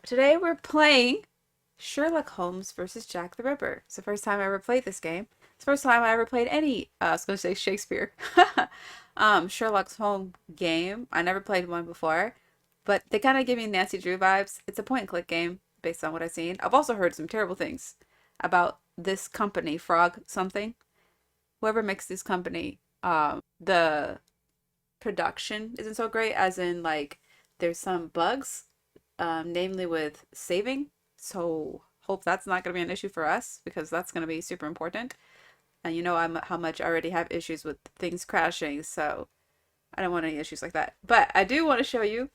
Today we're playing Sherlock Holmes versus Jack the Ripper. It's the first time I ever played this game. It's the first time I ever played any, I was going to say Shakespeare. Sherlock Holmes game. I never played one before, but they kind of give me Nancy Drew vibes. It's a point and click game based on what I've seen. I've also heard some terrible things about this company, Frog something. Whoever makes this company, the production isn't so great, as in like there's some bugs, namely with saving. So hope that's not going to be an issue for us because that's going to be super important. And you know how much I already have issues with things crashing, so I don't want any issues like that. But I do want to show you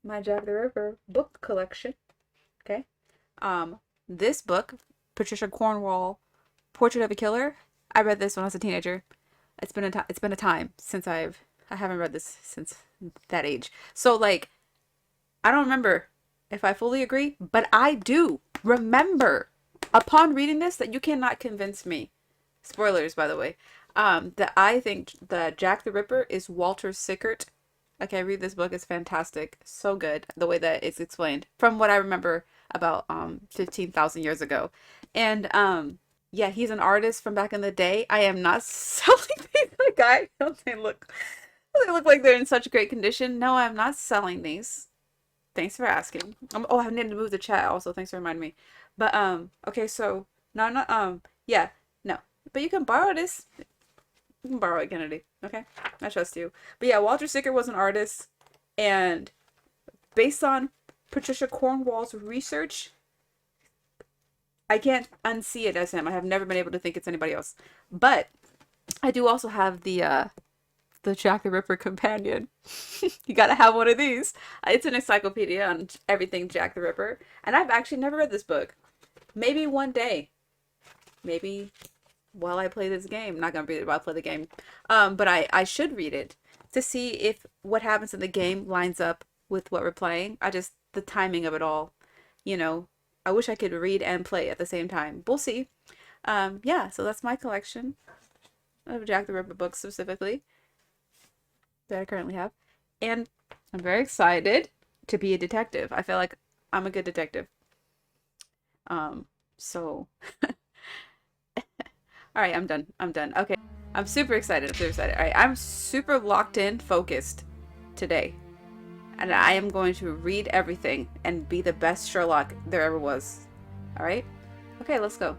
my Jack the Ripper book collection. Okay. This book, Patricia Cornwall, Portrait of a Killer. I read this when I was a teenager. It's been a time since I haven't read this since that age. So like I don't remember if I fully agree, but I do remember upon reading this that you cannot convince me. Spoilers, by the way. That I think the Jack the Ripper is Walter Sickert. Okay, read this book. It's fantastic. So good. The way that it's explained from what I remember about 15,000 years ago. And yeah, he's an artist from back in the day. I am not selling these. Like I don't they look like they're in such great condition. No, I'm not selling these. Thanks for asking. Oh, I need to move the chat also. Thanks for reminding me. But okay, so no, yeah, no. But you can borrow this. You can borrow it, Kennedy. Okay, I trust you. But yeah, Walter Sickert was an artist, and based on Patricia Cornwall's research, I can't unsee it as him. I have never been able to think it's anybody else. But I do also have the Jack the Ripper companion. You gotta have one of these. It's an encyclopedia on everything Jack the Ripper. And I've actually never read this book. Maybe one day. Maybe while I play this game. I'm not gonna read it while I play the game. But I should read it to see if what happens in the game lines up with what we're playing. The timing of it all, you know. I wish I could read and play at the same time. We'll see. Yeah, so that's my collection of Jack the Ripper books specifically that I currently have. And I'm very excited to be a detective. I feel like I'm a good detective. So all right, I'm done. Okay. I'm super excited. All right, I'm super locked in, focused today. And I am going to read everything and be the best Sherlock there ever was. All right? Okay, let's go.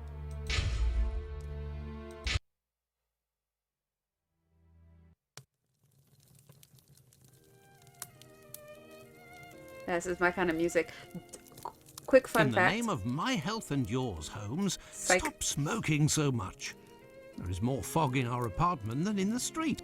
This is my kind of music. Quick fun fact. In the name of my health and yours, Holmes, Psych. stop smoking so much. There is more fog in our apartment than in the street.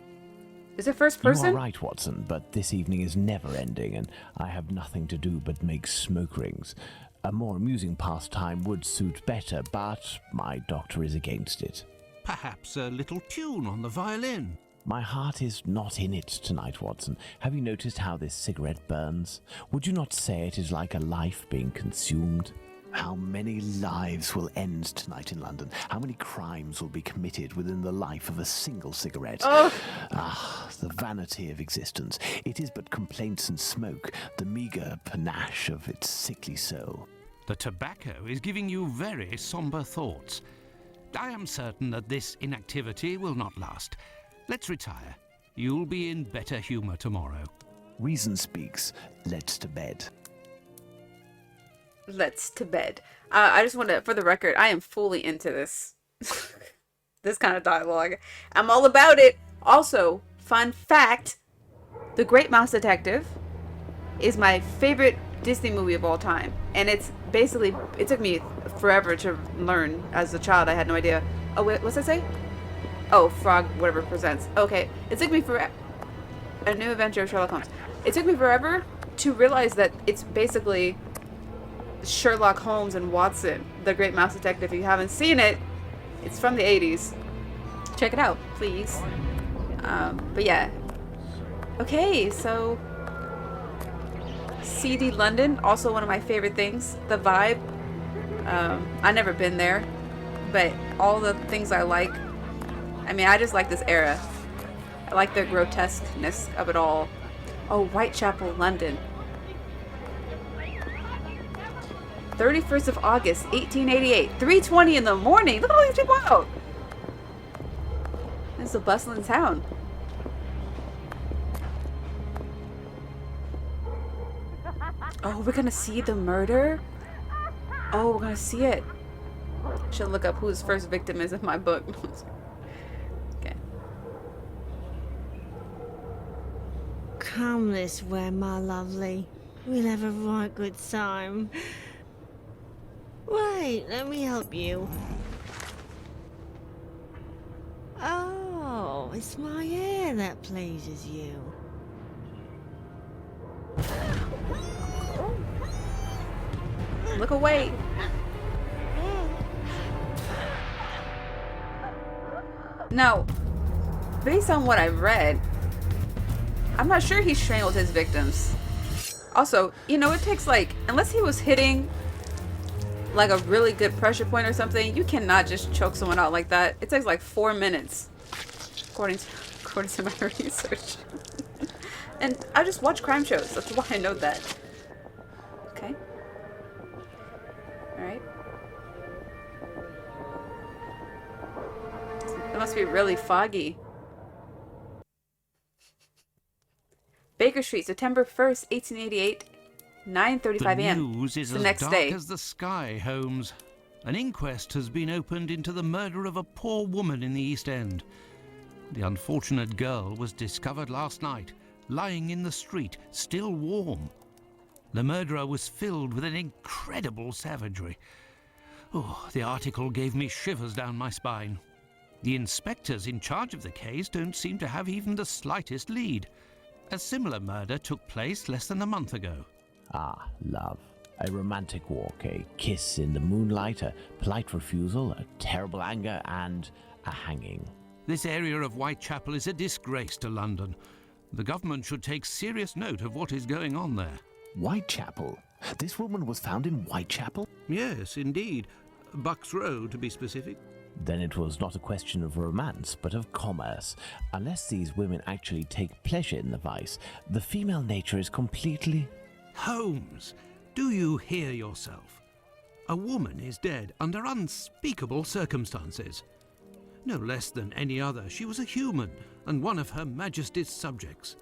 Is it first person? You are right, Watson, but this evening is never ending, and I have nothing to do but make smoke rings. A more amusing pastime would suit better, but my doctor is against it. Perhaps a little tune on the violin. My heart is not in it tonight, Watson. Have you noticed how this cigarette burns? Would you not say it is like a life being consumed? How many lives will end tonight in London? How many crimes will be committed within the life of a single cigarette? Oh. Ah, the vanity of existence. It is but complaints and smoke, the meagre panache of its sickly soul. The tobacco is giving you very somber thoughts. I am certain that this inactivity will not last. Let's retire. You'll be in better humor tomorrow. Reason speaks. Let's to bed. Let's to bed. I just want to, for the record, I am fully into this. This kind of dialogue. I'm all about it. Also, fun fact, The Great Mouse Detective is my favorite Disney movie of all time. And it's basically, it took me forever to learn. As a child, I had no idea. Oh, wait, what's that say? Oh, Frog, whatever presents. Okay, it took me forever. A New Adventure of Sherlock Holmes. It took me forever to realize that it's basically Sherlock Holmes and Watson, The Great Mouse Detective. If you haven't seen it, it's from the 80s. Check it out, please. But yeah. Okay, so CD London, also one of my favorite things. The vibe. I've never been there, but all the things I like. I mean, I just like this era. I like the grotesqueness of it all. Oh, Whitechapel, London. 31st of August, 1888. 3:20 in the morning. Look at all these people out. It's a bustling town. Oh, we're gonna see the murder? Oh, we're gonna see it. Should look up who his first victim is in my book. Okay. Come this way, my lovely. We'll have a right good time. Wait, let me help you. Oh, it's my hair that pleases you. Look away. Now, based on what I've read, I'm not sure he strangled his victims. Also, you know, it takes like, unless he was hitting like a really good pressure point or something, you cannot just choke someone out like that. It takes like 4 minutes, according to my research. And I just watch crime shows. That's why I know that. Okay. Alright. It must be really foggy. Baker Street, September 1st, 1888, 9:35 The a.m. news is the as next dark day. as the sky, Holmes. An inquest has been opened into the murder of a poor woman in the East End. The unfortunate girl was discovered last night, lying in the street, still warm. The murderer was filled with an incredible savagery. Oh, the article gave me shivers down my spine. The inspectors in charge of the case don't seem to have even the slightest lead. A similar murder took place less than a month ago. Ah, love. A romantic walk, a kiss in the moonlight, a polite refusal, a terrible anger, and a hanging. This area of Whitechapel is a disgrace to London. The government should take serious note of what is going on there. Whitechapel? This woman was found in Whitechapel? Yes, indeed. Bucks Row, to be specific. Then it was not a question of romance, but of commerce. Unless these women actually take pleasure in the vice, the female nature is completely... Holmes, do you hear yourself? A woman is dead under unspeakable circumstances. No less than any other, she was a human and one of Her Majesty's subjects.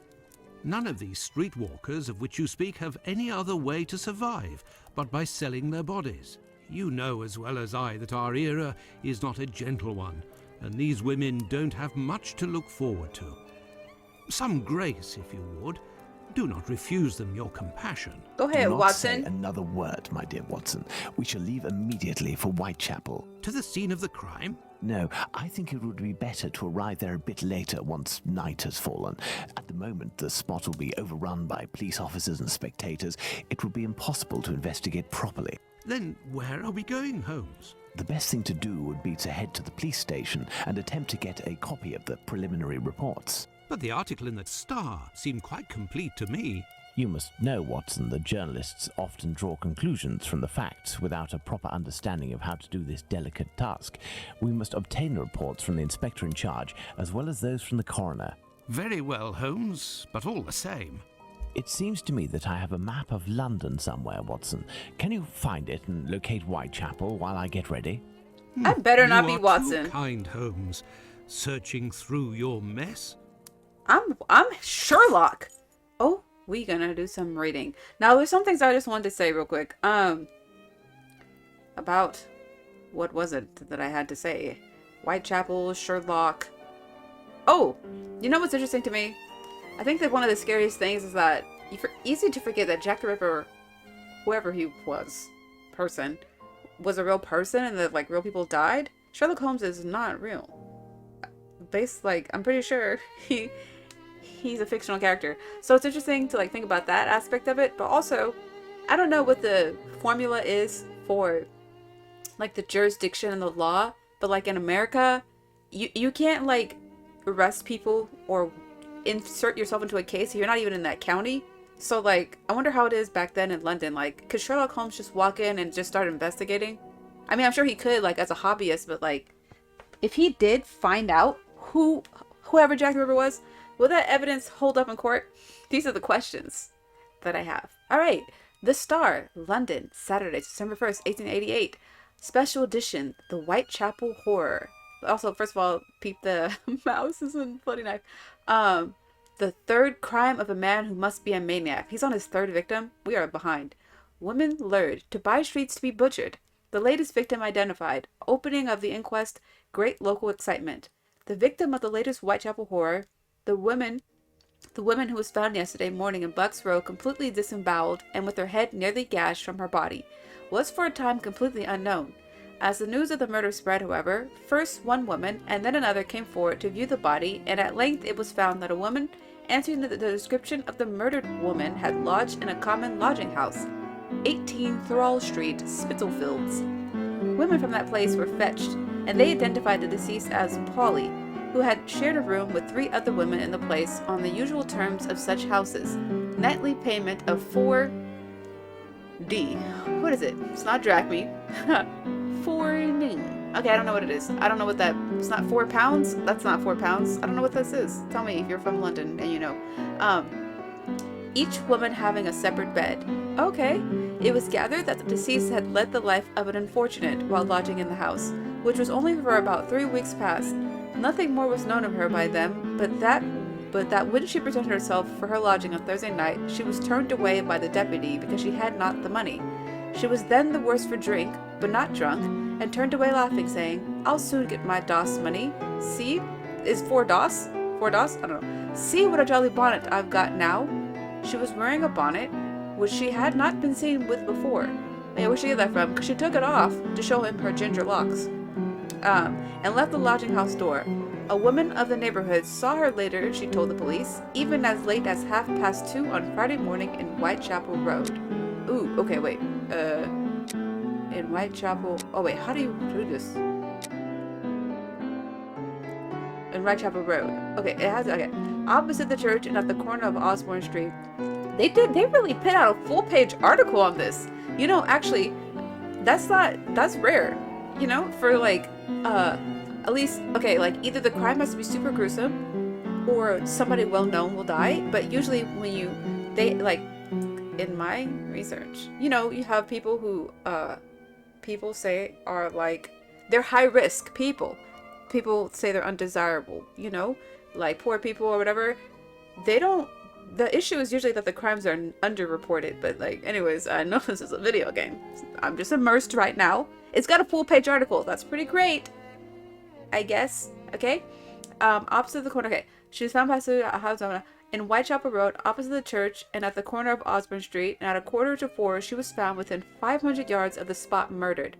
None of these streetwalkers of which you speak have any other way to survive but by selling their bodies. You know as well as I that our era is not a gentle one, and these women don't have much to look forward to. Some grace, if you would. Do not refuse them your compassion. Go ahead, Do not Watson. say another word, my dear Watson. We shall leave immediately for Whitechapel. To the scene of the crime? No, I think it would be better to arrive there a bit later once night has fallen. At the moment, the spot will be overrun by police officers and spectators. It would be impossible to investigate properly. Then where are we going, Holmes? The best thing to do would be to head to the police station and attempt to get a copy of the preliminary reports. But the article in the Star seemed quite complete to me. You must know, Watson, that journalists often draw conclusions from the facts without a proper understanding of how to do this delicate task. We must obtain the reports from the inspector in charge, as well as those from the coroner. Very well, Holmes, but all the same. It seems to me that I have a map of London somewhere, Watson. Can you find it and locate Whitechapel while I get ready? I better not You be are Watson. too kind, Holmes. Searching through your mess? I'm Sherlock. Oh, we gonna do some reading. Now there's some things I just wanted to say real quick. About what was it that I had to say? Whitechapel, Sherlock. Oh, you know what's interesting to me? I think that one of the scariest things is that easy to forget that Jack the Ripper, whoever he was, was a real person and that like real people died. Sherlock Holmes is not real. I'm pretty sure he's a fictional character. So it's interesting to like think about that aspect of it, but also I don't know what the formula is for like the jurisdiction and the law, but like in America, you can't like arrest people or insert yourself into a case if you're not even in that county. So like I wonder how it is back then in London. Like could Sherlock Holmes just walk in and just start investigating? I mean, I'm sure he could like as a hobbyist, but like if he did find out whoever Jack the Ripper was, will that evidence hold up in court? These are the questions that I have. All right, The Star, London, Saturday, December 1st, 1888. Special edition, The Whitechapel Horror. Also, first of all, peep the mouse is a bloody knife. Um, the third crime of a man who must be a maniac. He's on his third victim. We are behind. Women lured to by streets to be butchered. The latest victim identified. Opening of the inquest. Great local excitement. The victim of the latest Whitechapel horror. The woman who was found yesterday morning in Bucks Row completely disemboweled and with her head nearly gashed from her body was for a time completely unknown. As the news of the murder spread, however, first one woman and then another came forward to view the body, and at length it was found that a woman answering the description of the murdered woman had lodged in a common lodging house, 18 Thrall Street, Spitalfields. Women from that place were fetched, and they identified the deceased as Polly, who had shared a room with 3 other women in the place on the usual terms of such houses. Nightly payment of 4D. What is it? It's not drachmy. 4D. Okay, I don't know what it is. I don't know what that... It's not £4? That's not £4. I don't know what this is. Tell me if you're from London and you know. Each woman having a separate bed. Okay. It was gathered that the deceased had led the life of an unfortunate while lodging in the house, which was only for about 3 weeks past. Nothing more was known of her by them, but that when she presented herself for her lodging on Thursday night, she was turned away by the deputy because she had not the money. She was then the worse for drink, but not drunk, and turned away laughing, saying, "I'll soon get my DOS money. See, is 4 DOS? 4 DOS? I don't know. See what a jolly bonnet I've got now." She was wearing a bonnet, which she had not been seen with before. Yeah, where she get that from? Because she took it off to show him her ginger locks. And left the lodging house door. A woman of the neighborhood saw her later, she told the police, even as late as 2:30 on Friday morning in Whitechapel Road. Ooh, okay, wait. In Whitechapel... Oh, wait, how do you do this? In Whitechapel Road. Okay, it has... Okay. Opposite the church and at the corner of Osborne Street. They really put out a full-page article on this. You know, actually, that's rare. You know, for like, at least, okay, like either the crime has to be super gruesome or somebody well-known will die, but usually when like, in my research, you know, you have people who, people say are like, they're high-risk people. People say they're undesirable, you know, like poor people or whatever. The issue is usually that the crimes are underreported, but like, anyways, I know this is a video game. I'm just immersed right now. It's got a full-page article. That's pretty great, I guess. Okay. Opposite the corner. Okay. She was found past a house in Whitechapel Road, opposite the church, and at the corner of Osborne Street. And at 3:45, she was found within 500 yards of the spot murdered.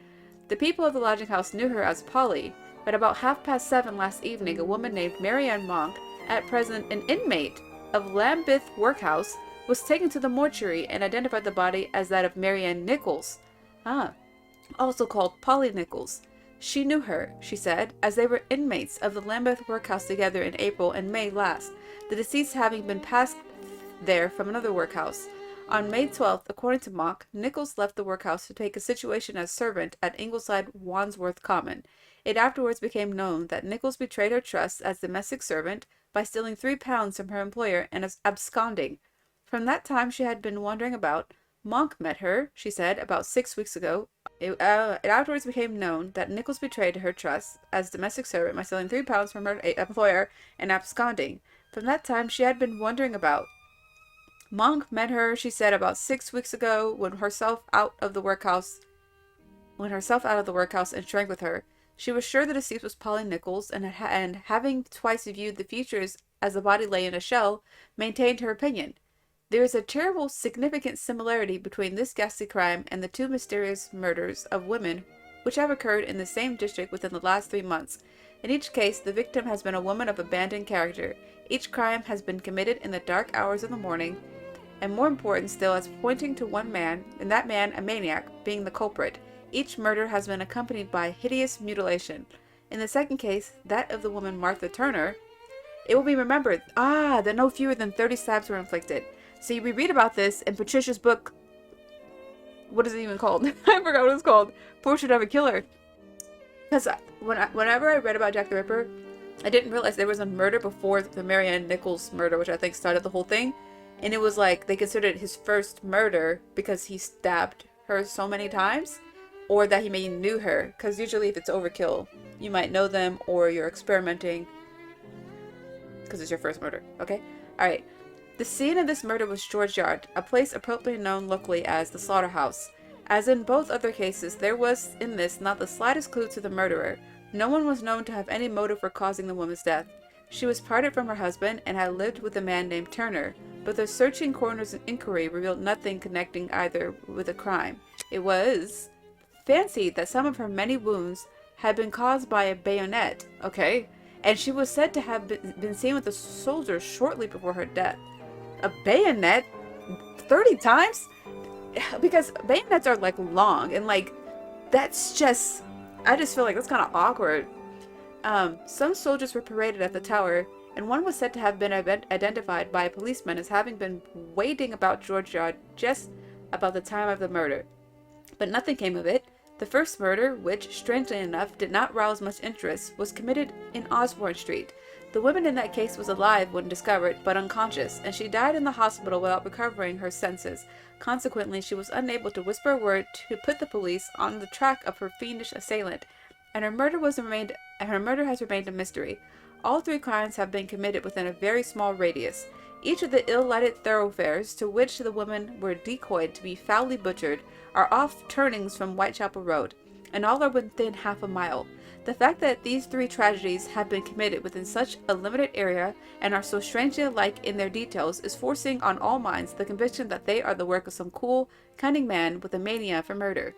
The people of the lodging house knew her as Polly, but about 7:30 last evening, a woman named Marianne Monk, at present an inmate of Lambeth Workhouse, was taken to the mortuary and identified the body as that of Marianne Nichols. Also called Polly Nichols. She knew her, she said, as they were inmates of the Lambeth Workhouse together in April and May last, the deceased having been passed there from another workhouse. On May 12th, according to Monk, Nichols left the workhouse to take a situation as servant at Ingleside Wandsworth Common. It afterwards became known that Nichols betrayed her trust as domestic servant by stealing £3 from her employer and absconding. From that time she had been wandering about. Monk met her, she said, about 6 weeks ago. It afterwards became known that Nichols betrayed her trust as domestic servant by stealing £3 from her employer and absconding. From that time she had been wandering about. Monk met her, she said, about 6 weeks ago when herself out of the workhouse and shrank with her. She was sure the deceased was Polly Nichols, and having twice viewed the features as the body lay in a shell, maintained her opinion. There is a terrible significant similarity between this ghastly crime and the 2 mysterious murders of women which have occurred in the same district within the last 3 months. In each case, the victim has been a woman of abandoned character. Each crime has been committed in the dark hours of the morning, and more important still, as pointing to one man, and that man a maniac, being the culprit. Each murder has been accompanied by hideous mutilation. In the second case, that of the woman Martha Turner, it will be remembered, that no fewer than 30 stabs were inflicted. See, we read about this in Patricia's book. What is it even called? I forgot what it's called. Portrait of a Killer. Because whenever I read about Jack the Ripper, I didn't realize there was a murder before the Marianne Nichols murder, which I think started the whole thing. And it was like they considered it his first murder because he stabbed her so many times, or that he maybe knew her. Because usually, if it's overkill, you might know them or you're experimenting because it's your first murder. Okay? Alright. The scene of this murder was George Yard, a place appropriately known locally as the slaughterhouse. As in both other cases, there was in this not the slightest clue to the murderer. No one was known to have any motive for causing the woman's death. She was parted from her husband and had lived with a man named Turner, but the searching coroner's inquiry revealed nothing connecting either with the crime. It was fancied that some of her many wounds had been caused by a bayonet, okay, and she was said to have been seen with a soldier shortly before her death. A bayonet? 30 times? Because bayonets are like long, and like that's just, I just feel like that's kind of awkward. Some soldiers were paraded at the tower, and one was said to have been identified by a policeman as having been waiting about George Yard just about the time of the murder. But nothing came of it. The first murder, which, strangely enough, did not rouse much interest, was committed in Osborne Street. The woman in that case was alive when discovered, but unconscious, and she died in the hospital without recovering her senses. Consequently, she was unable to whisper a word to put the police on the track of her fiendish assailant, and her murder has remained a mystery. All three crimes have been committed within a very small radius. Each of the ill-lighted thoroughfares to which the women were decoyed to be foully butchered are off turnings from Whitechapel Road, and all are within half a mile. The fact that these three tragedies have been committed within such a limited area and are so strangely alike in their details is forcing on all minds the conviction that they are the work of some cool, cunning man with a mania for murder.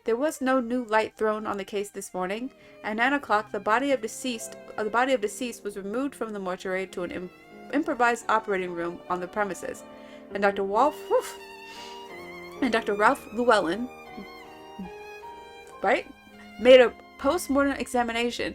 There was no new light thrown on the case this morning. At 9 o'clock, the body of deceased was removed from the mortuary to an improvised operating room on the premises, and Dr. Ralph Llewellyn, right, made a post-mortem examination.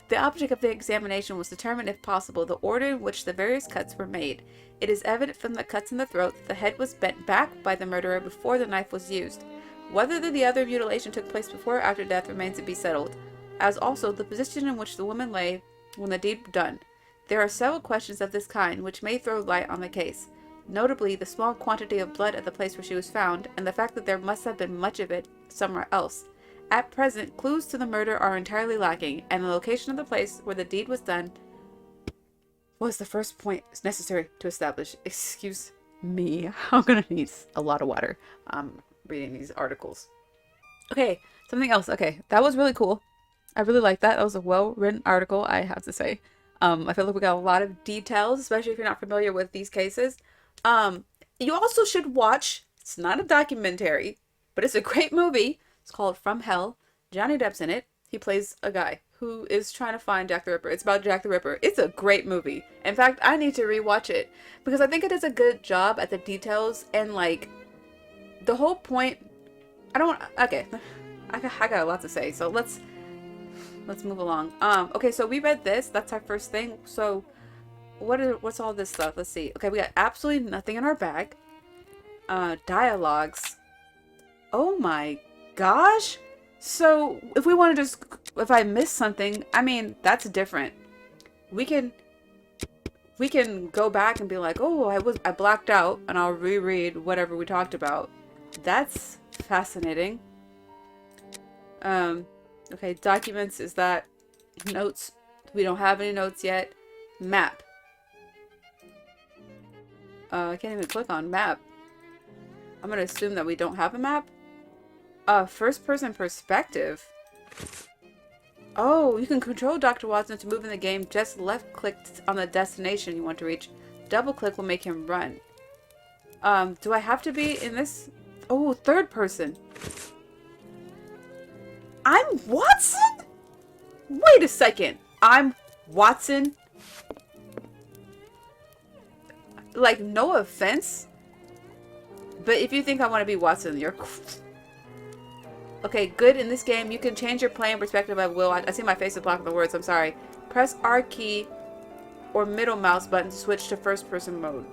The object of the examination was to determine, if possible, the order in which the various cuts were made. It is evident from the cuts in the throat that the head was bent back by the murderer before the knife was used. Whether the other mutilation took place before or after death remains to be settled, as also the position in which the woman lay when the deed was done. There are several questions of this kind which may throw light on the case, notably the small quantity of blood at the place where she was found, and the fact that there must have been much of it somewhere else. At present, clues to the murder are entirely lacking, and the location of the place where the deed was done was the first point necessary to establish. Excuse me, I'm gonna need a lot of water reading these articles. Okay, something else. Okay, that was really cool. I really like that. That was a well-written article, I have to say. I feel like we got a lot of details, especially if you're not familiar with these cases. You also should watch, it's not a documentary, but it's a great movie. It's called From Hell. Johnny Depp's in it. He plays a guy who is trying to find Jack the Ripper. It's about Jack the Ripper. It's a great movie. In fact, I need to rewatch it because I think it does a good job at the details and like the whole point. Okay, I got a lot to say, so let's move along. Okay, so we read this. That's our first thing. So what's all this stuff? Let's see. Okay, we got absolutely nothing in our bag. Dialogues. Oh my gosh. So if we want to if I miss something, I mean, that's different. We can go back and be like, oh, I blacked out, and I'll reread whatever we talked about. That's fascinating. Okay, documents, is that notes? We don't have any notes yet. Map. I can't even click on map. I'm gonna assume that we don't have a map. First person perspective. Oh, you can control Dr. Watson to move in the game. Just left click on the destination you want to reach. Double click will make him run. Do I have to be in this? Oh, third person. I'm Watson? Wait a second. I'm Watson? Like, no offense, but if you think I want to be Watson, you're... Okay, good. In this game, you can change your playing perspective at will. I see my face is blocking the words. I'm sorry. Press R key or middle mouse button to switch to first person mode.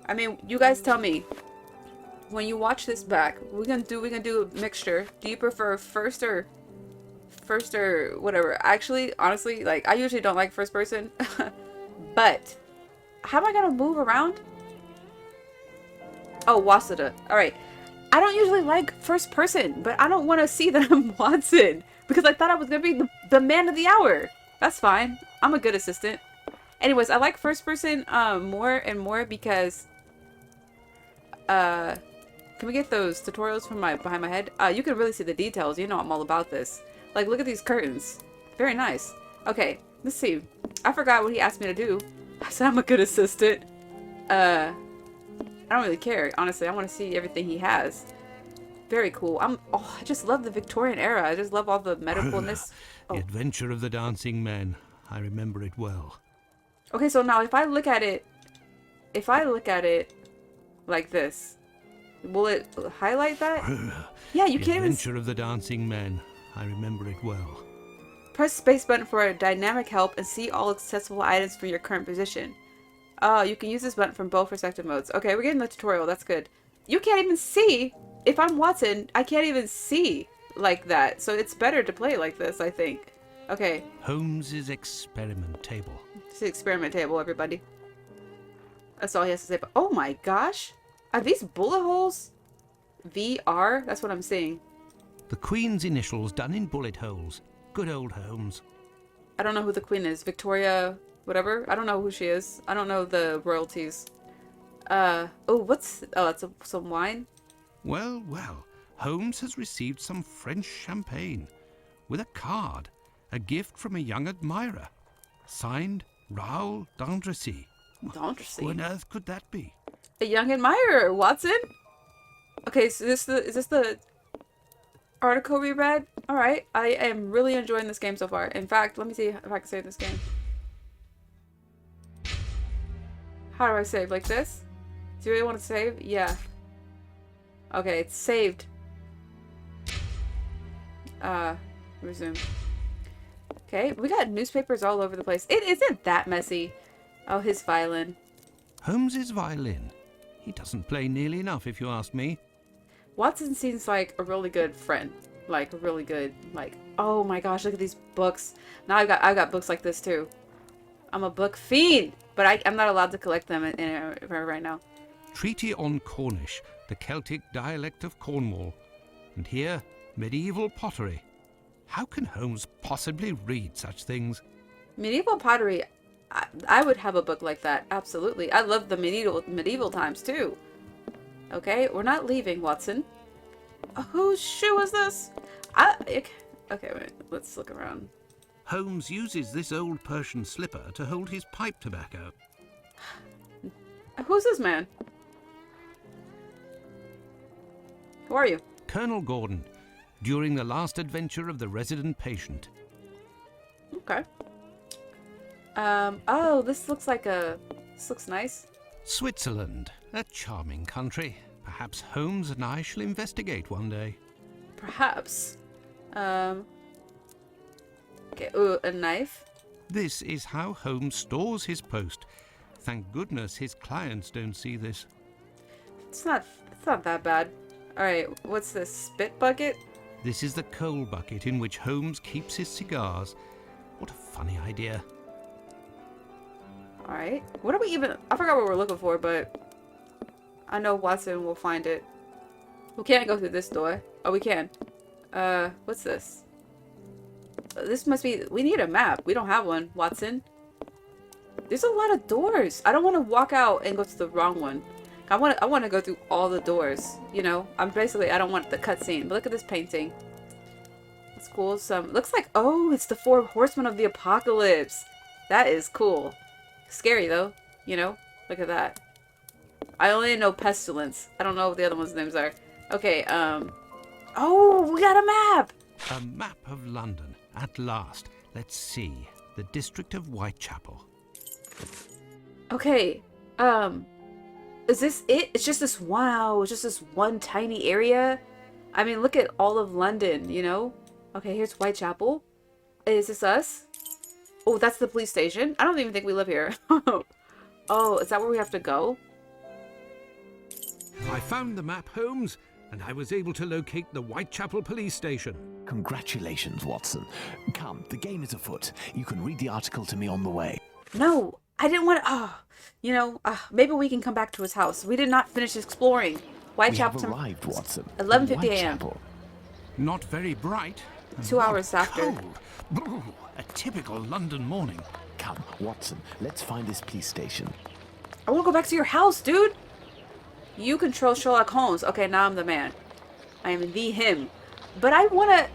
I mean, you guys tell me. When you watch this back, we can do a mixture. Do you prefer first or whatever? Actually, honestly, like, I usually don't like first person, but How am I gonna move around? Oh, Waseda. Alright. I don't usually like first person, but I don't want to see that I'm Watson. Because I thought I was gonna be the man of the hour. That's fine. I'm a good assistant. Anyways, I like first person more and more because can we get those tutorials from behind my head? You can really see the details. You know I'm all about this. Like, look at these curtains. Very nice. Okay, let's see. I forgot what he asked me to do. I said I'm a good assistant. I don't really care, honestly. I want to see everything he has. Very cool. I just love the Victorian era. I just love all the medicalness. The Adventure of the Dancing Men. I remember it well. Okay, so now if I look at it like this, will it highlight that? Yeah, you can't even... The Adventure of the Dancing Men. I remember it well. Press space button for a dynamic help and see all accessible items from your current position. Oh, you can use this button from both respective modes. Okay, we're getting the tutorial. That's good. You can't even see. If I'm Watson, I can't even see like that. So it's better to play like this, I think. Okay. Holmes's experiment table. It's the experiment table, everybody. That's all he has to say. But oh my gosh. Are these bullet holes? VR? That's what I'm seeing. The Queen's initials done in bullet holes. Good old Holmes. I don't know who the Queen is. Victoria, whatever. I don't know who she is. I don't know the royalties. Oh, that's some wine? Well, well. Holmes has received some French champagne. With a card. A gift from a young admirer. Signed, Raoul d'Andrecy. D'Andrecy? Who on earth could that be? A young admirer, Watson? Okay, so is this the article we read? Alright, I am really enjoying this game so far. In fact, let me see if I can save this game. How do I save? Like this? Do you really want to save? Yeah. Okay, it's saved. Resume. Okay, we got newspapers all over the place. It isn't that messy. Oh, his violin. Holmes's violin. He doesn't play nearly enough, if you ask me. Watson seems like a really good friend. Like, a really good, like, oh my gosh, look at these books. Now I've got books like this too. I'm a book fiend, but I'm not allowed to collect them right now. Treaty on Cornish, the Celtic dialect of Cornwall. And here, medieval pottery. How can Holmes possibly read such things? Medieval pottery, I would have a book like that, absolutely. I love the medieval times too. Okay, we're not leaving, Watson. Whose shoe is this? Okay, wait, let's look around. Holmes uses this old Persian slipper to hold his pipe tobacco. Who's this man? Who are you? Colonel Gordon, during the last adventure of the resident patient. Okay. Oh, this looks nice. Switzerland, a charming country. Perhaps Holmes and I shall investigate one day. Perhaps. Okay, ooh, a knife. This is how Holmes stores his post. Thank goodness his clients don't see this. It's not that bad. Alright, what's this? Spit bucket? This is the coal bucket in which Holmes keeps his cigars. What a funny idea. Alright. What are we even... I forgot what we're looking for, but... I know Watson will find it. We can't go through this door. Oh, we can. What's this? This must be... We need a map. We don't have one, Watson. There's a lot of doors. I don't want to walk out and go to the wrong one. I want to go through all the doors. You know? I don't want the cutscene. But look at this painting. It's cool. Looks like... Oh, it's the 4 Horsemen of the Apocalypse. That is cool. Scary, though. You know? Look at that. I only know Pestilence. I don't know what the other ones' names are. Okay, Oh, we got a map! A map of London. At last. Let's see. The district of Whitechapel. Okay, is this it? It's just this one tiny area? I mean, look at all of London, you know? Okay, here's Whitechapel. Is this us? Oh, that's the police station. I don't even think we live here. Oh, is that where we have to go? I found the map, Holmes, and I was able to locate the Whitechapel police station. Congratulations, Watson. Come, the game is afoot. You can read the article to me on the way. No, I didn't want to. Oh, maybe we can come back to his house. We did not finish exploring. We have Whitechapel. arrived, Watson. 11:50 a.m. Whitechapel. Not very bright. and 2 what hours after. Cold. Brr, a typical London morning. Come, Watson, let's find this police station. I want to go back to your house, dude. You control Sherlock Holmes. Okay, now I'm the man. I am the him. But I want to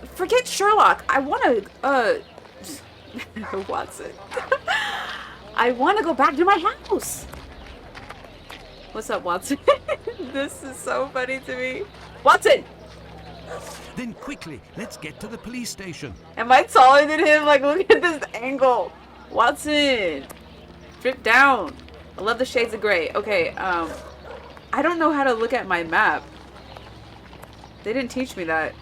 forget Sherlock. I want to Watson. I want to go back to my house. What's up, Watson? This is so funny to me. Watson! Then quickly, let's get to the police station. Am I taller than him? Like, look at this angle. Watson! Drip down. I love the shades of gray. Okay, I don't know how to look at my map. They didn't teach me that.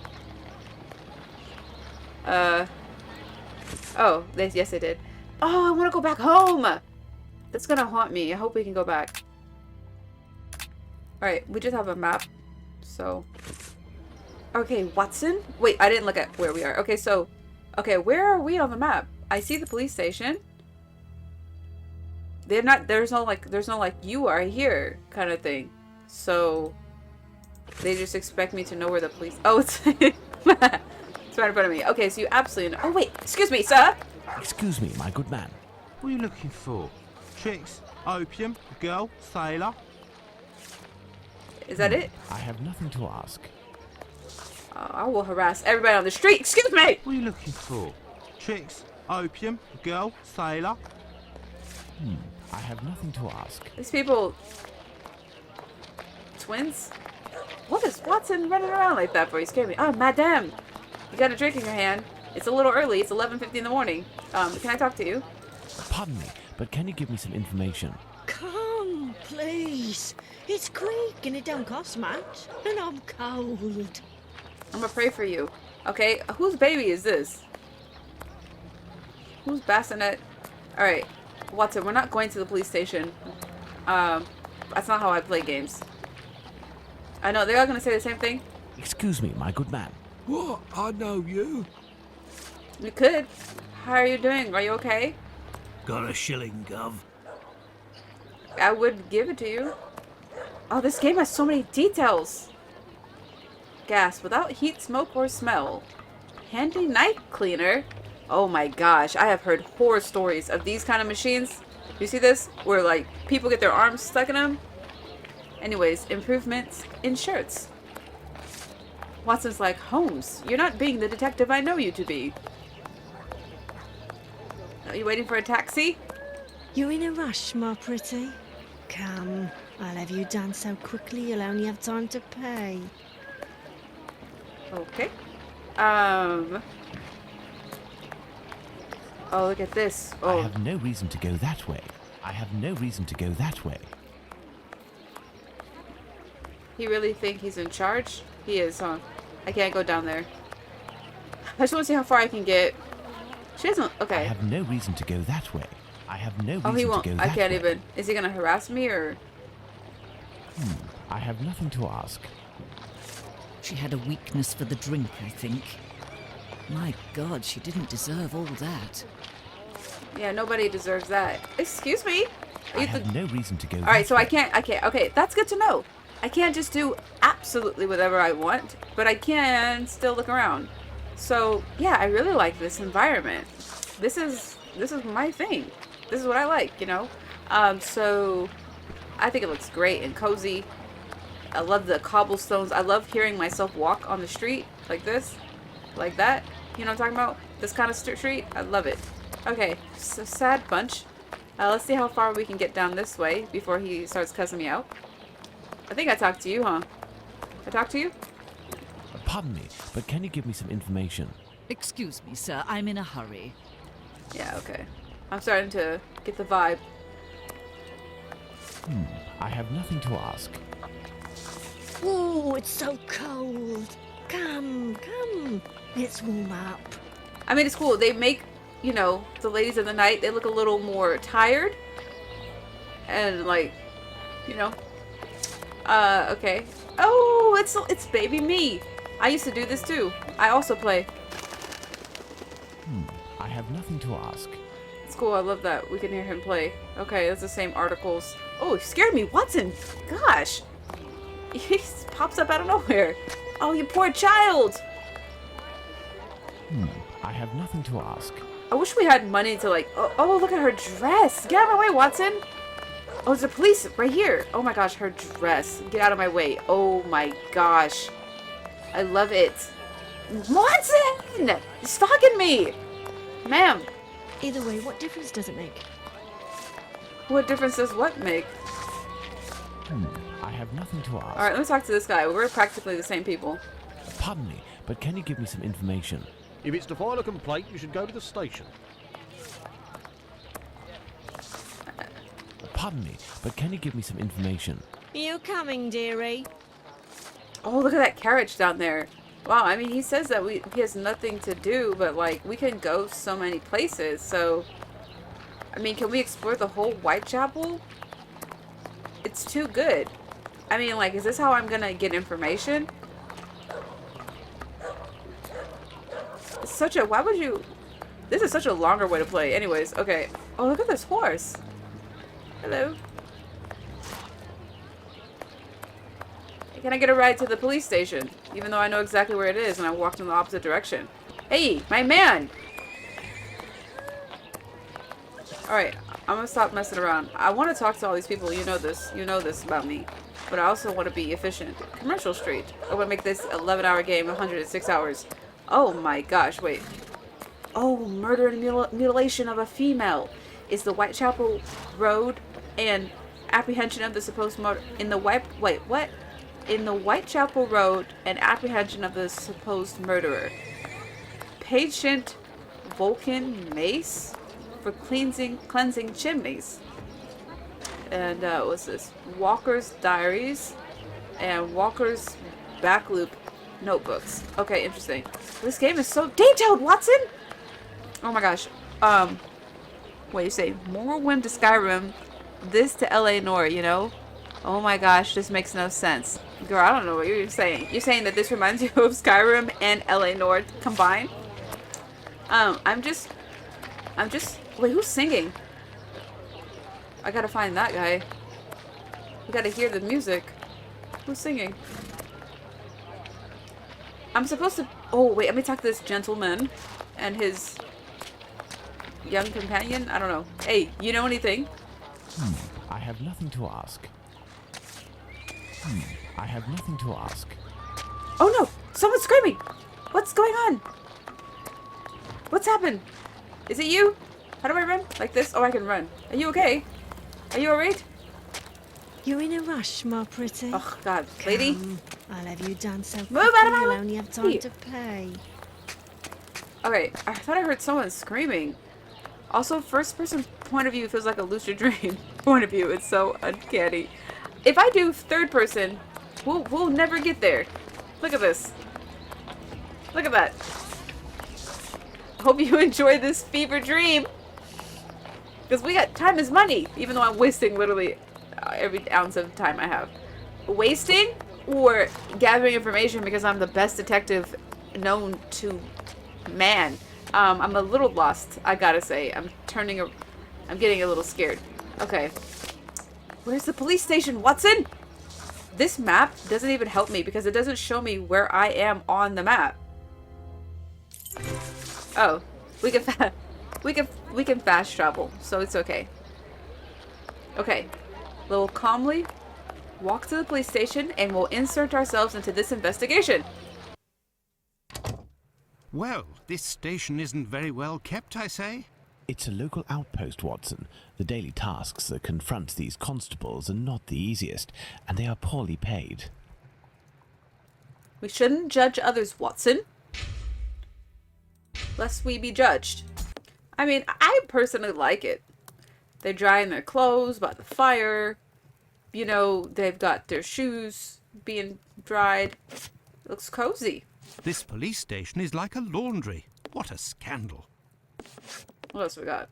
Oh, yes they did. Oh, I want to go back home! That's gonna haunt me. I hope we can go back. Alright, we just have a map. So... Okay, Watson? Wait, I didn't look at where we are. Okay, so... Okay, where are we on the map? I see the police station. There's no like you are here kind of thing. So... They just expect me to know where the police... Oh, it's... it's right in front of me. Okay, so you absolutely know... Oh, wait. Excuse me, sir. Excuse me, my good man. What are you looking for? Chicks, opium, girl, sailor? Is that it? I have nothing to ask. I will harass everybody on the street. Excuse me. What are you looking for? Chicks, opium, girl, sailor? I have nothing to ask. These people... Twins? What is Watson running around like that for? You scared me. Oh, madame. You got a drink in your hand. It's a little early. It's 11:50 in the morning. Can I talk to you? Pardon me, but can you give me some information? Come, please. It's quick and it don't cost much. And I'm cold. I'm gonna pray for you. Okay, whose baby is this? Who's bassinet? Alright, Watson, we're not going to the police station. That's not how I play games. I know, they're all gonna say the same thing. Excuse me, my good man. What? I know you. You could. How are you doing? Are you okay? Got a shilling, Gov. I would give it to you. Oh, this game has so many details. Gas without heat, smoke, or smell. Handy night cleaner. Oh my gosh, I have heard horror stories of these kind of machines. You see this? Where like people get their arms stuck in them. Anyways, improvements in shirts. Watson's like, Holmes, you're not being the detective I know you to be. Are you waiting for a taxi? You in a rush, my pretty? Come, I'll have you done so quickly you'll only have time to pay. Okay. Oh, look at this. I Oh, have no reason to go that way. I have no reason to go that way. he really think he's in charge? He is, huh? I can't go down there. I just want to see how far I can get. She doesn't. I Okay. have no reason to go that way. I have no reason Oh, he to won't. go that I can't way. even. Is he gonna harass me or? I have nothing to ask. She had a weakness for the drink, I think. My God, she didn't deserve all that. Yeah, nobody deserves that. Excuse me. I have no reason to go All right, that so way. I can't. Okay, that's good to know. I can't just do absolutely whatever I want, but I can still look around. So yeah, I really like this environment. This is my thing. This is what I like, you know. So I think it looks great and cozy. I love the cobblestones. I love hearing myself walk on the street like this, like that. You know what I'm talking about? This kind of street. I love it. Okay, so sad bunch. Let's see how far we can get down this way before he starts cussing me out. I think I talked to you, huh? I talked to you? Pardon me, but can you give me some information? Excuse me, sir, I'm in a hurry. Yeah, okay. I'm starting to get the vibe. I have nothing to ask. Oh, it's so cold. Come, let's warm up. I mean, it's cool. They make, you know, the ladies of the night, they look a little more tired. And, like, you know. Okay. Oh, it's baby me. I used to do this too. I also play. I have nothing to ask. That's cool. I love that. We can hear him play. Okay, that's the same articles. Oh, he scared me. Watson! Gosh! He pops up out of nowhere. Oh, you poor child! I have nothing to ask. I wish we had money to like... Oh, look at her dress! Get out of my way, Watson! Oh, there's a police right here. Oh my gosh, her dress. Get out of my way. Oh my gosh. I love it. Watson! You're stalking me! Ma'am, Either way, what difference does it make? what difference does what make? I have nothing to ask. Alright, let me talk to this guy. We're practically the same people. Pardon me, but can you give me some information? If it's to file a complaint, you should go to the station. Pardon me, but can you give me some information? You coming, dearie? Oh, look at that carriage down there. Wow, I mean, he says that he has nothing to do, but like, we can go so many places, so... I mean, can we explore the whole Whitechapel? It's too good. I mean, like, is this how I'm gonna get information? It's such a... Why would you... This is such a longer way to play. Anyways, okay. Oh, look at this horse. Hello. Can I get a ride to the police station? Even though I know exactly where it is and I walked in the opposite direction. Hey, my man! Alright, I'm gonna stop messing around. I want to talk to all these people. You know this. You know this about me. But I also want to be efficient. Commercial Street. I want to make this 11-hour game 106 hours. Oh my gosh, wait. Oh, murder and mutilation of a female. Is the Whitechapel Road and apprehension of the supposed murder in the Wait, what? In the Whitechapel Road and apprehension of the supposed murderer. Patient Vulcan Mace for cleansing chimneys. And what's this? Walker's Diaries and Walker's Backloop Notebooks. Okay, interesting. This game is so detailed, Watson! Oh my gosh. What you say? Morrowind to Skyrim, this to LA Noire, you know? Oh my gosh, this makes no sense. Girl, I don't know what you're saying. You're saying that this reminds you of Skyrim and LA Noire combined? I'm just... Wait, who's singing? I gotta find that guy. We gotta hear the music. Who's singing? I'm supposed to... Oh, wait, let me talk to this gentleman and his young companion. I don't know. Hey, you know anything? I have nothing to ask. I have nothing to ask. Oh no! Someone's screaming! What's going on? What's happened? Is it you? How do I run? Like this? Oh, I can run. Are you okay? Are you alright? You're in a rush, my pretty. Oh god, lady. Come, I'll have you done so Move quickly out of my you'll way. only have time to play. Okay, I thought I heard someone screaming. Also, first person point of view feels like a lucid dream point of view. It's so uncanny. If I do third person, we'll never get there. Look at this. Look at that. Hope you enjoy this fever dream. Because we got time is money, even though I'm wasting literally every ounce of time I have. Wasting or gathering information because I'm the best detective known to man. I'm a little lost, I gotta say. I'm getting a little scared. Okay. Where's the police station, Watson? This map doesn't even help me because it doesn't show me where I am on the map. Oh, we can fast travel, so it's okay. Okay, a little calmly walk to the police station and we'll insert ourselves into this investigation. Well, this station isn't very well kept, I say. It's a local outpost, Watson. The daily tasks that confront these constables are not the easiest, and they are poorly paid. We shouldn't judge others, Watson, lest we be judged. I mean, I personally like it. They're drying their clothes by the fire. You know, they've got their shoes being dried. It looks cozy. This police station is like a laundry. What a scandal. What else we got?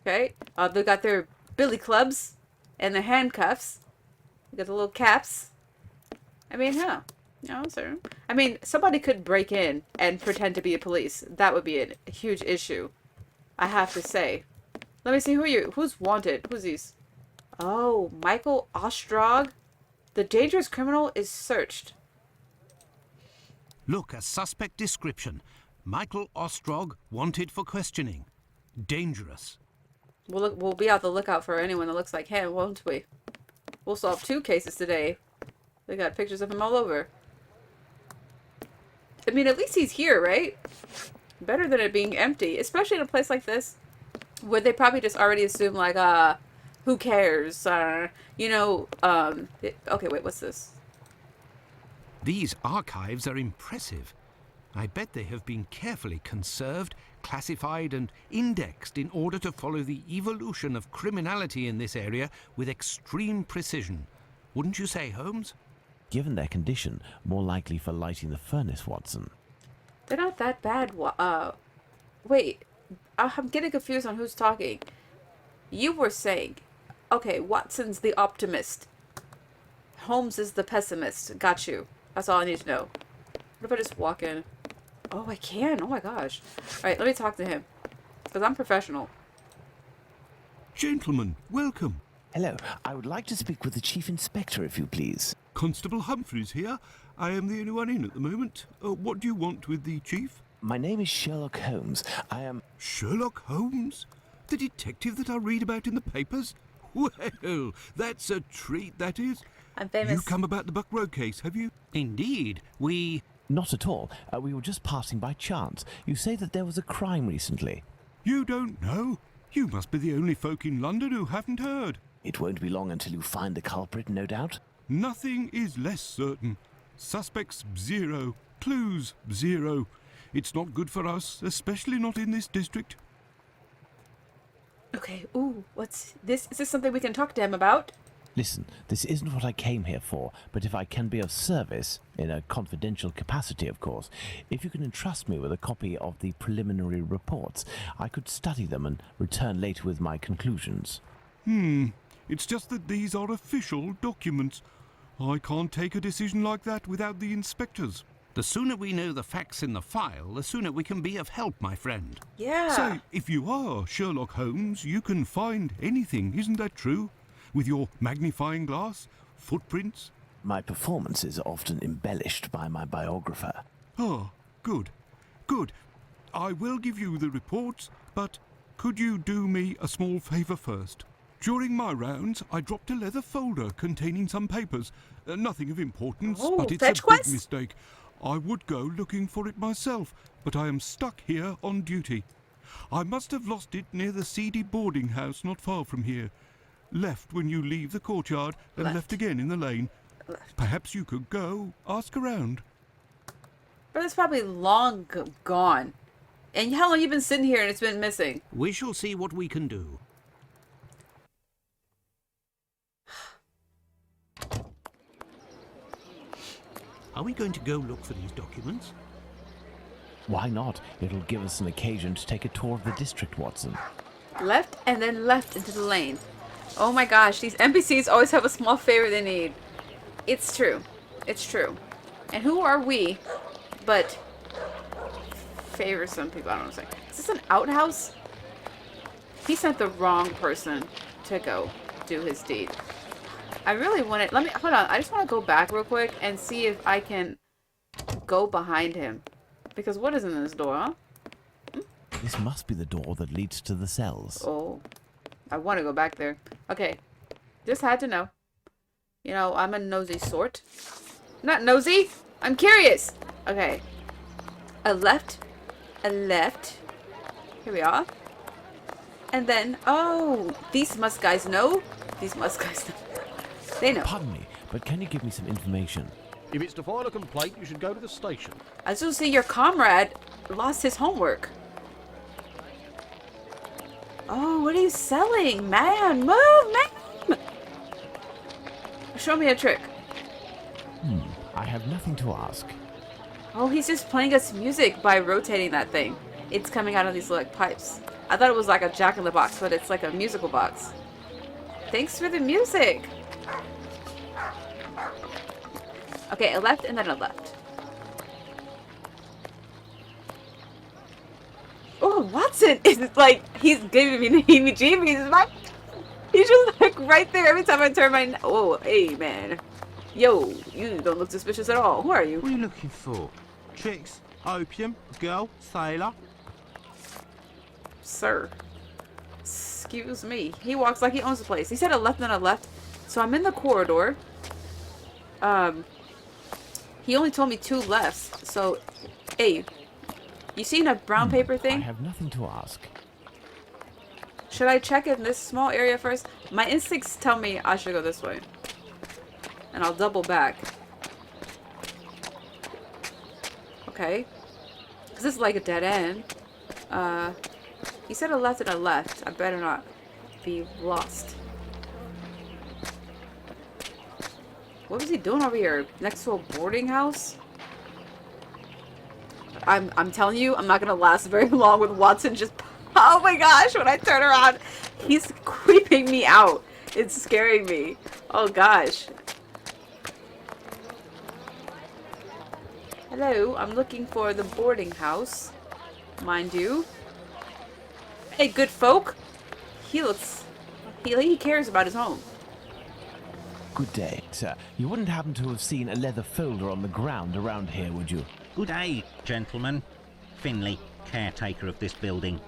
Okay. They got their billy clubs and the handcuffs. They got the little caps. I mean, huh. You know, so, I mean, somebody could break in and pretend to be a police. That would be a huge issue. I have to say. Let me see who's wanted. Who's these? Oh, Michael Ostrog. The dangerous criminal is searched. Look, a suspect description. Michael Ostrog, wanted for questioning. Dangerous. We'll be on the lookout for anyone that looks like him, won't we? We'll solve 2 cases today. They got pictures of him all over. I mean, at least he's here, right? Better than it being empty, especially in a place like this, where they probably just already assume, like, who cares? You know, okay, wait, what's this? These archives are impressive. I bet they have been carefully conserved, classified and indexed in order to follow the evolution of criminality in this area with extreme precision. Wouldn't you say, Holmes? Given their condition, more likely for lighting the furnace, Watson. They're not that bad. Wait, I'm getting confused on who's talking. You were saying, okay, Watson's the optimist. Holmes is the pessimist. Got you. That's all I need to know. What if I just walk in? Oh, I can. Oh my gosh. Alright, let me talk to him. Because I'm professional. Gentlemen, welcome. Hello, I would like to speak with the Chief Inspector, if you please. Constable Humphreys here. I am the only one in at the moment. What do you want with the chief? My name is Sherlock Holmes. I am... Sherlock Holmes? The detective that I read about in the papers? Well, that's a treat, that is. I'm famous. You come about the Buck Road case, have you? Indeed. We... Not at all. We were just passing by chance. You say that there was a crime recently. You don't know? You must be the only folk in London who haven't heard. It won't be long until you find the culprit, no doubt. Nothing is less certain. Suspects 0. Clues 0. It's not good for us, especially not in this district. Okay, ooh, what's this? Is this something we can talk to him about? Listen, this isn't what I came here for, but if I can be of service, in a confidential capacity, of course, if you can entrust me with a copy of the preliminary reports, I could study them and return later with my conclusions. It's just that these are official documents. I can't take a decision like that without the inspectors. The sooner we know the facts in the file, the sooner we can be of help, my friend. Yeah. So, if you are Sherlock Holmes, you can find anything, isn't that true? With your magnifying glass, footprints. My performance is often embellished by my biographer. Ah, good. Good. I will give you the reports, but could you do me a small favour first? During my rounds, I dropped a leather folder containing some papers. Nothing of importance, Oh, but it's fetch a quest? big mistake. I would go looking for it myself, but I am stuck here on duty. I must have lost it near the seedy boarding house not far from here. Left when you leave the courtyard and left again in the lane. Left. Perhaps you could go, ask around. But it's probably long gone. And how long you been sitting here and it's been missing? We shall see what we can do. Are we going to go look for these documents? Why not? It'll give us an occasion to take a tour of the district, Watson. Left and then left into the lane. Oh my gosh, these NPCs always have a small favor they need. It's true. It's true. And who are we but favor some people? I don't know what I'm saying. Is this an outhouse? He sent the wrong person to go do his deed. I really want to... Hold on. I just want to go back real quick and see if I can go behind him. Because what is in this door, huh? This must be the door that leads to the cells. Oh, I want to go back there. Okay, just had to know. You know, I'm a nosy sort. Not nosy, I'm curious. Okay, a left. Here we are. And then, oh, these must guys know. These must guys know. They know. Pardon me, but can you give me some information? If it's to file a complaint, you should go to the station. As you'll see, your comrade lost his homework. Oh, what are you selling? Man, move, man! Show me a trick. I have nothing to ask. Oh, he's just playing us music by rotating that thing. It's coming out of these like pipes. I thought it was like a jack-in-the-box, but it's like a musical box. Thanks for the music. Okay, a left and then a left. Oh, Oh, Watson is like, he's giving me the heebie-jeebies. He's just like right there every time I turn my... Oh, hey, man. Yo, you don't look suspicious at all. Who are you? What are you looking for? Chicks, opium, girl, sailor. Sir. Excuse me. He walks like he owns the place. He said a left and a left. So I'm in the corridor. He only told me 2 lefts. So, hey, you seen a brown paper I thing? have nothing to ask. Should I check in this small area first? My instincts tell me I should go this way. And I'll double back. Okay. This is like a dead end. He said a left and a left. I better not be lost. What was he doing over here? Next to a boarding house? I'm telling you, I'm not gonna last very long with Watson just... Oh my gosh, when I turn around, he's creeping me out. It's scaring me. Oh gosh. Hello, I'm looking for the boarding house. Mind you. Hey, good folk. He looks... He cares about his home. Good day, sir. You wouldn't happen to have seen a leather folder on the ground around here, would you? Good day, gentlemen. Finley, caretaker of this building.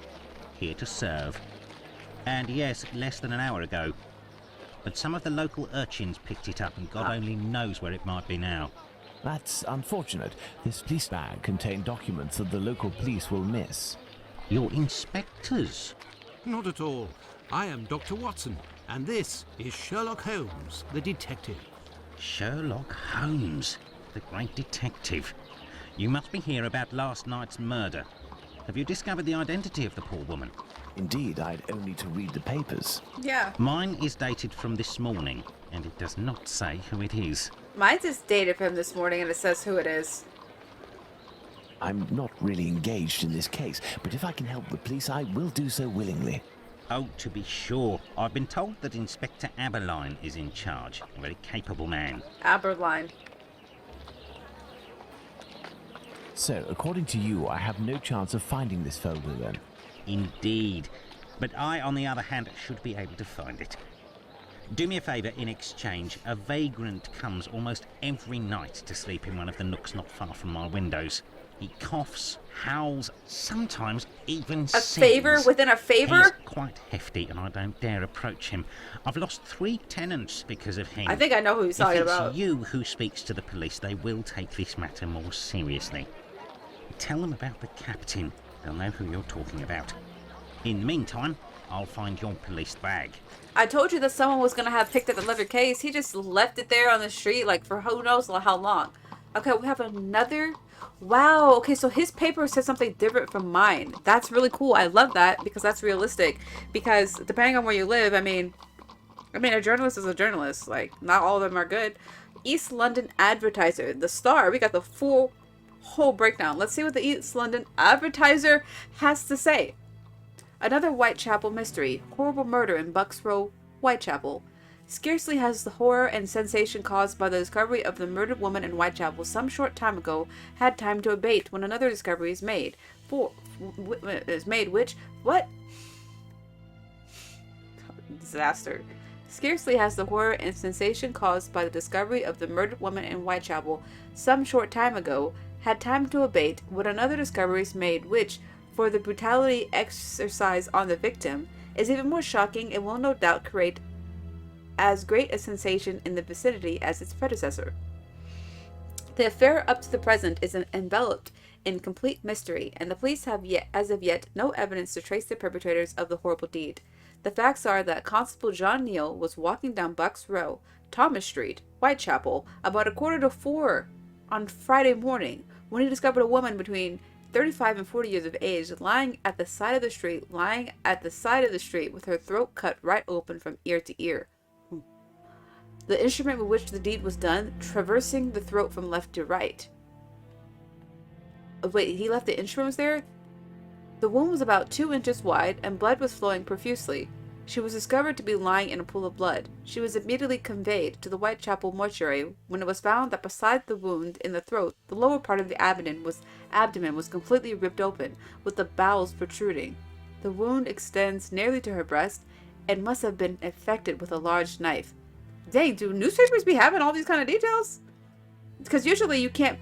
Here to serve. And yes, less than an hour ago. But some of the local urchins picked it up and God only knows where it might be now. That's unfortunate. This police bag contained documents that the local police will miss. You're inspectors. Not at all. I am Dr. Watson, and this is Sherlock Holmes, the detective. Sherlock Holmes, the great detective. You must be here about last night's murder. Have you discovered the identity of the poor woman? Indeed, I'd only to read the papers. Yeah. Mine is dated from this morning, and it does not say who it is. Mine's is dated from this morning and it says who it is. I'm not really engaged in this case, but if I can help the police, I will do so willingly. Oh, to be sure. I've been told that Inspector Aberline is in charge. A very capable man. Aberline. So, according to you, I have no chance of finding this folder then? Indeed. But I, on the other hand, should be able to find it. Do me a favour in exchange. A vagrant comes almost every night to sleep in one of the nooks not far from my windows. He coughs, howls, sometimes even A sings. favor within a favor? He's quite hefty and I don't dare approach him. I've lost 3 tenants because of him. I think I know who he's talking If it's about. you who speaks to the police, they will take this matter more seriously. Tell them about the captain. They'll know who you're talking about. In the meantime, I'll find your police bag. I told you that someone was going to have picked up the leather case. He just left it there on the street, like, for who knows how long. Okay, we have another... Wow, okay, so his paper says something different from mine. That's really cool. I love that because that's realistic. Because depending on where you live, I mean, a journalist is a journalist. Like, not all of them are good. East London Advertiser, the Star. We got the full whole breakdown. Let's see what the East London Advertiser has to say. Another Whitechapel mystery. Horrible murder in Bucks Row, Whitechapel. Scarcely has the horror and sensation caused by the discovery of the murdered woman in Whitechapel some short time ago had time to abate when another discovery is made. Which, what? Disaster. Scarcely has the horror and sensation caused by the discovery of the murdered woman in Whitechapel some short time ago had time to abate when another discovery is made which, for the brutality exercised on the victim, is even more shocking and will no doubt create as great a sensation in the vicinity as its predecessor. The affair up to the present is enveloped in complete mystery, and the police have as of yet no evidence to trace the perpetrators of the horrible deed. The facts are that Constable John Neal was walking down Bucks Row, Thomas Street, Whitechapel, about 3:45 on Friday morning, when he discovered a woman between 35 and 40 years of age lying at the side of the street with her throat cut right open from ear to ear. The instrument with which the deed was done traversing the throat from left to right. Wait, he left the instruments there? The wound was about 2 inches wide and blood was flowing profusely. She was discovered to be lying in a pool of blood. She was immediately conveyed to the Whitechapel mortuary when it was found that beside the wound in the throat, the lower part of the abdomen was completely ripped open, with the bowels protruding. The wound extends nearly to her breast and must have been infected with a large knife. Dang, do newspapers be having all these kind of details? Because usually you can't,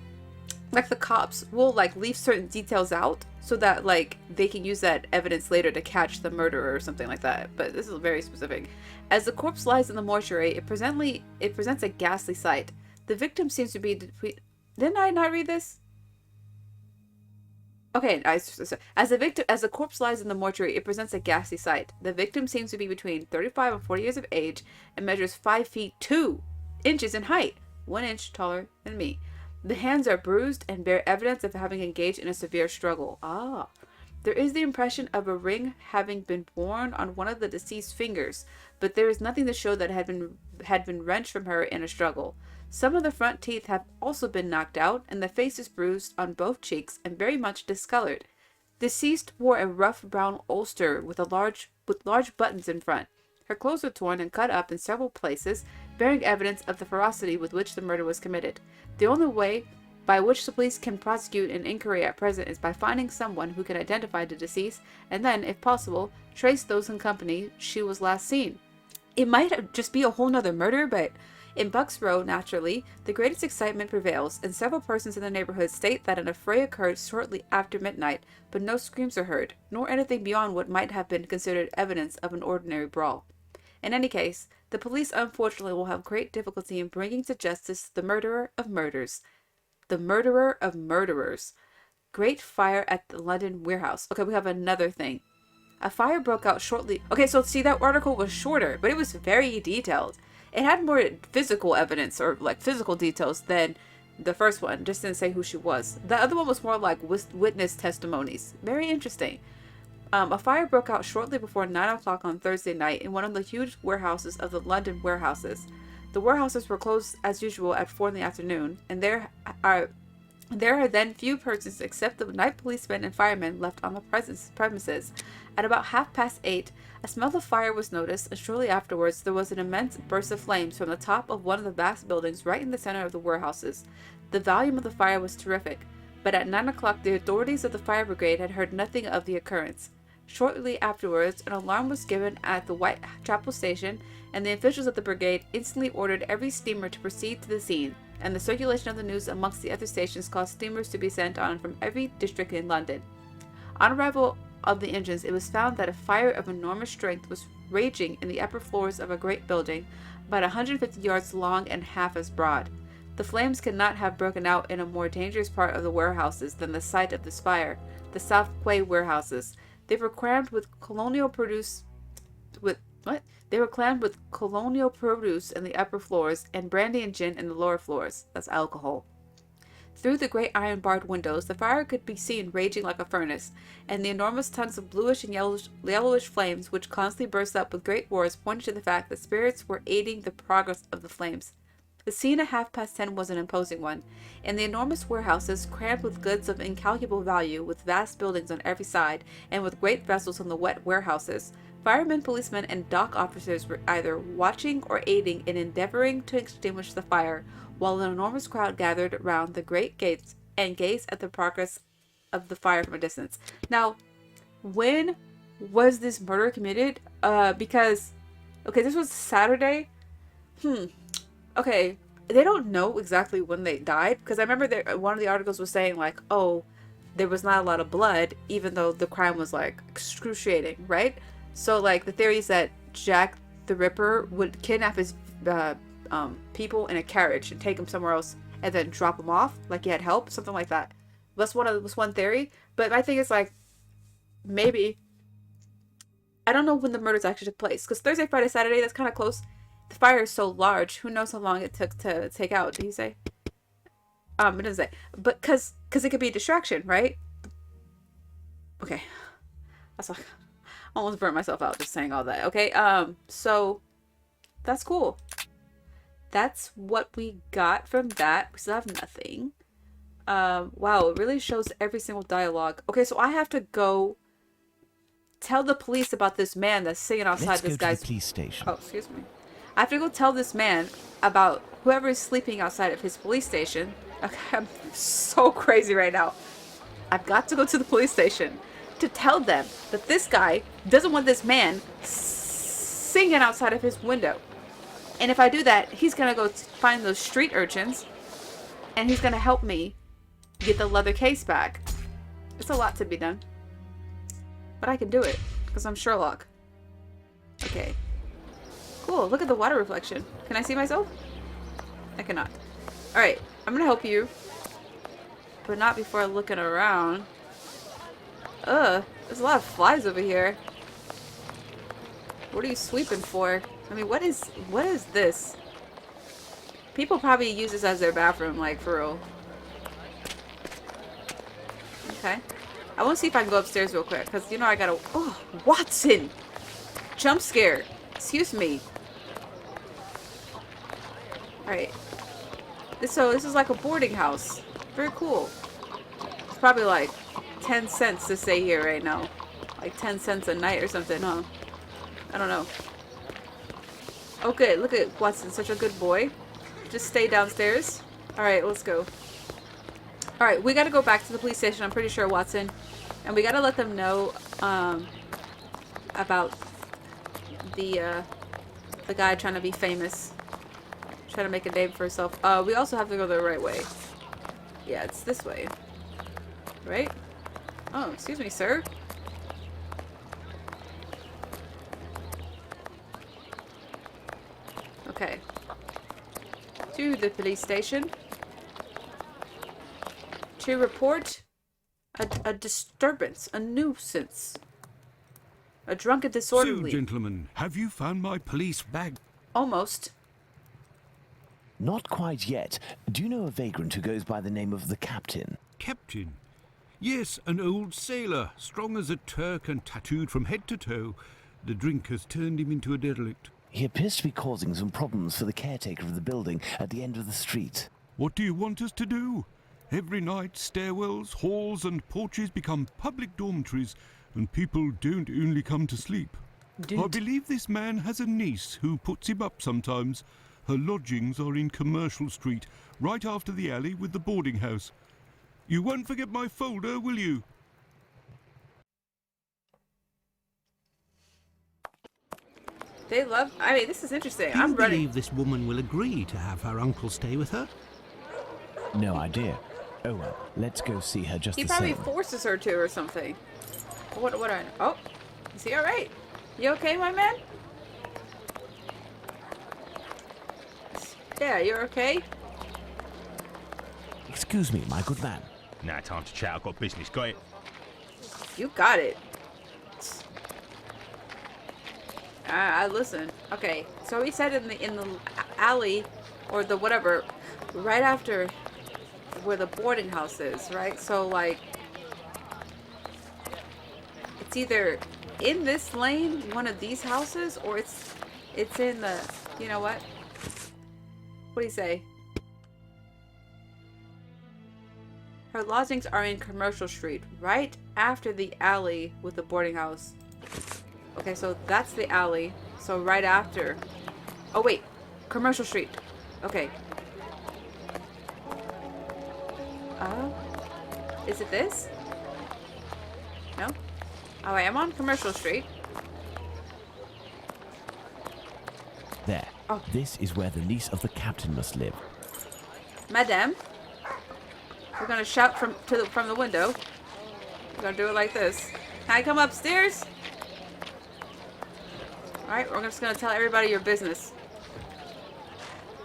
like the cops will like leave certain details out so that like they can use that evidence later to catch the murderer or something like that. But this is very specific. As the corpse lies in the mortuary, it presents a ghastly sight. The victim seems to be didn't I not read this? Okay, as the corpse lies in the mortuary, it presents a ghastly sight. The victim seems to be between 35 and 40 years of age and measures 5 feet 2 inches in height, 1 inch taller than me. The hands are bruised and bear evidence of having engaged in a severe struggle. There is the impression of a ring having been worn on one of the deceased's fingers, but there is nothing to show that it had been wrenched from her in a struggle. Some of the front teeth have also been knocked out, and the face is bruised on both cheeks and very much discolored. Deceased wore a rough brown ulster with large buttons in front. Her clothes are torn and cut up in several places, bearing evidence of the ferocity with which the murder was committed. The only way by which the police can prosecute an inquiry at present is by finding someone who can identify the deceased, and then, if possible, trace those in company she was last seen. It might just be a whole nother murder, but in Bucks Row, naturally, the greatest excitement prevails, and several persons in the neighborhood state that an affray occurred shortly after midnight, but no screams are heard, nor anything beyond what might have been considered evidence of an ordinary brawl. In any case, the police unfortunately will have great difficulty in bringing to justice the murderer of murders. The murderer of murderers. Great fire at the London warehouse. Okay, we have another thing. A fire broke out shortly. Okay, so see, that article was shorter, but it was very detailed. It had more physical evidence or like physical details than the first one. Just didn't say who she was. The other one was more like witness testimonies. Very interesting. A fire broke out shortly before 9 o'clock on Thursday night in one of the huge warehouses of the London warehouses. The warehouses were closed as usual at 4 in the afternoon, and there are then few persons except the night policemen and firemen left on the premises. At about 8:30, a smell of fire was noticed, and shortly afterwards there was an immense burst of flames from the top of one of the vast buildings right in the center of the warehouses. The volume of the fire was terrific, but at 9 o'clock the authorities of the fire brigade had heard nothing of the occurrence. Shortly afterwards, an alarm was given at the Whitechapel station, and the officials of the brigade instantly ordered every steamer to proceed to the scene, and the circulation of the news amongst the other stations caused steamers to be sent on from every district in London. On arrival of the engines, it was found that a fire of enormous strength was raging in the upper floors of a great building, about 150 yards long and half as broad. The flames could not have broken out in a more dangerous part of the warehouses than the site of this fire, the South Quay warehouses. They were crammed with colonial produce They were crammed with colonial produce in the upper floors and brandy and gin in the lower floors. That's alcohol. Through the great iron-barred windows, the fire could be seen raging like a furnace, and the enormous tongues of bluish and yellowish flames which constantly burst up with great roars pointed to the fact that spirits were aiding the progress of the flames. The scene at 10:30 was an imposing one. In the enormous warehouses, crammed with goods of incalculable value, with vast buildings on every side, and with great vessels on the wet warehouses, firemen, policemen, and dock officers were either watching or aiding in endeavoring to extinguish the fire, while an enormous crowd gathered round the great gates and gazed at the progress of the fire from a distance. Now, when was this murder committed? Because, okay, this was Saturday. Okay, they don't know exactly when they died, because I remember that one of the articles was saying like, oh, there was not a lot of blood, even though the crime was like excruciating, right? So like the theory is that Jack the Ripper would kidnap his people in a carriage and take them somewhere else and then drop them off like he had help, something like that. Was one theory, but my thing is like, maybe, I don't know when the murders actually took place, because Thursday, Friday, Saturday, that's kind of close. The fire is so large, who knows how long it took to take out. Did he say? It doesn't say. But because it could be a distraction, right? Okay. That's like, I almost burnt myself out just saying all that. Okay, so that's cool. That's what we got from that. We still have nothing. Wow, it really shows every single dialogue. Okay, so I have to go tell the police about this man that's singing outside Let's this go to guy's... the police station. Oh, excuse me. I have to go tell this man about whoever is sleeping outside of his police station. Okay, I'm so crazy right now. I've got to go to the police station to tell them that this guy doesn't want this man singing outside of his window. And if I do that, he's going to go find those street urchins and he's going to help me get the leather case back. It's a lot to be done. But I can do it because I'm Sherlock. Okay. Cool. Look at the water reflection. Can I see myself? I cannot. Alright. I'm going to help you. But not before looking around. Ugh. There's a lot of flies over here. What are you sweeping for? I mean, what is this? People probably use this as their bathroom, like, for real. Okay. I want to see if I can go upstairs real quick, because, you know, I gotta... Oh, Watson! Jump scare. Excuse me. Alright. So, this is like a boarding house. Very cool. It's probably like 10 cents to stay here right now. Like 10 cents a night or something, huh? I don't know. Oh, good. Look at Watson. Such a good boy. Just stay downstairs. Alright, let's go. Alright, we gotta go back to the police station, I'm pretty sure, Watson. And we gotta let them know, about the guy trying to be famous. Trying to make a name for himself. We also have to go the right way. Yeah, it's this way. Right? Oh, excuse me, sir. Okay. To the police station. To report a disturbance, a nuisance. A drunken disorderly. So, gentlemen, have you found my police bag? Almost. Not quite yet. Do you know a vagrant who goes by the name of the Captain? Captain? Yes, an old sailor, strong as a Turk and tattooed from head to toe. The drink has turned him into a derelict. He appears to be causing some problems for the caretaker of the building at the end of the street. What do you want us to do? Every night, stairwells, halls and porches become public dormitories, and people don't only come to sleep. I believe this man has a niece who puts him up sometimes. Her lodgings are in Commercial Street, right after the alley with the boarding house. You won't forget my folder, will you? They love... I mean, this is interesting. Do you I'm running. believe this woman will agree to have her uncle stay with her? No idea. Oh well, let's go see her just He the probably same. forces her to or something. What I... Oh, is he alright? You okay, my man? Yeah, you're okay? Excuse me, my good man. Now time to chat. I've got business. Got it? You got it. I listen. Okay, so he said in the alley, or the whatever, right after where the boarding house is, right? So like, it's either in this lane, one of these houses, or it's in the, you know what? What do you say? Her lodgings are in Commercial Street, right after the alley with the boarding house. Okay, so that's the alley. So right after. Oh wait, Commercial Street. Okay. Is it this? No? Oh, I am on Commercial Street. There. Oh. This is where the niece of the captain must live. Madame. We're gonna shout from the window. We're gonna do it like this. Can I come upstairs? Alright, we're just gonna tell everybody your business.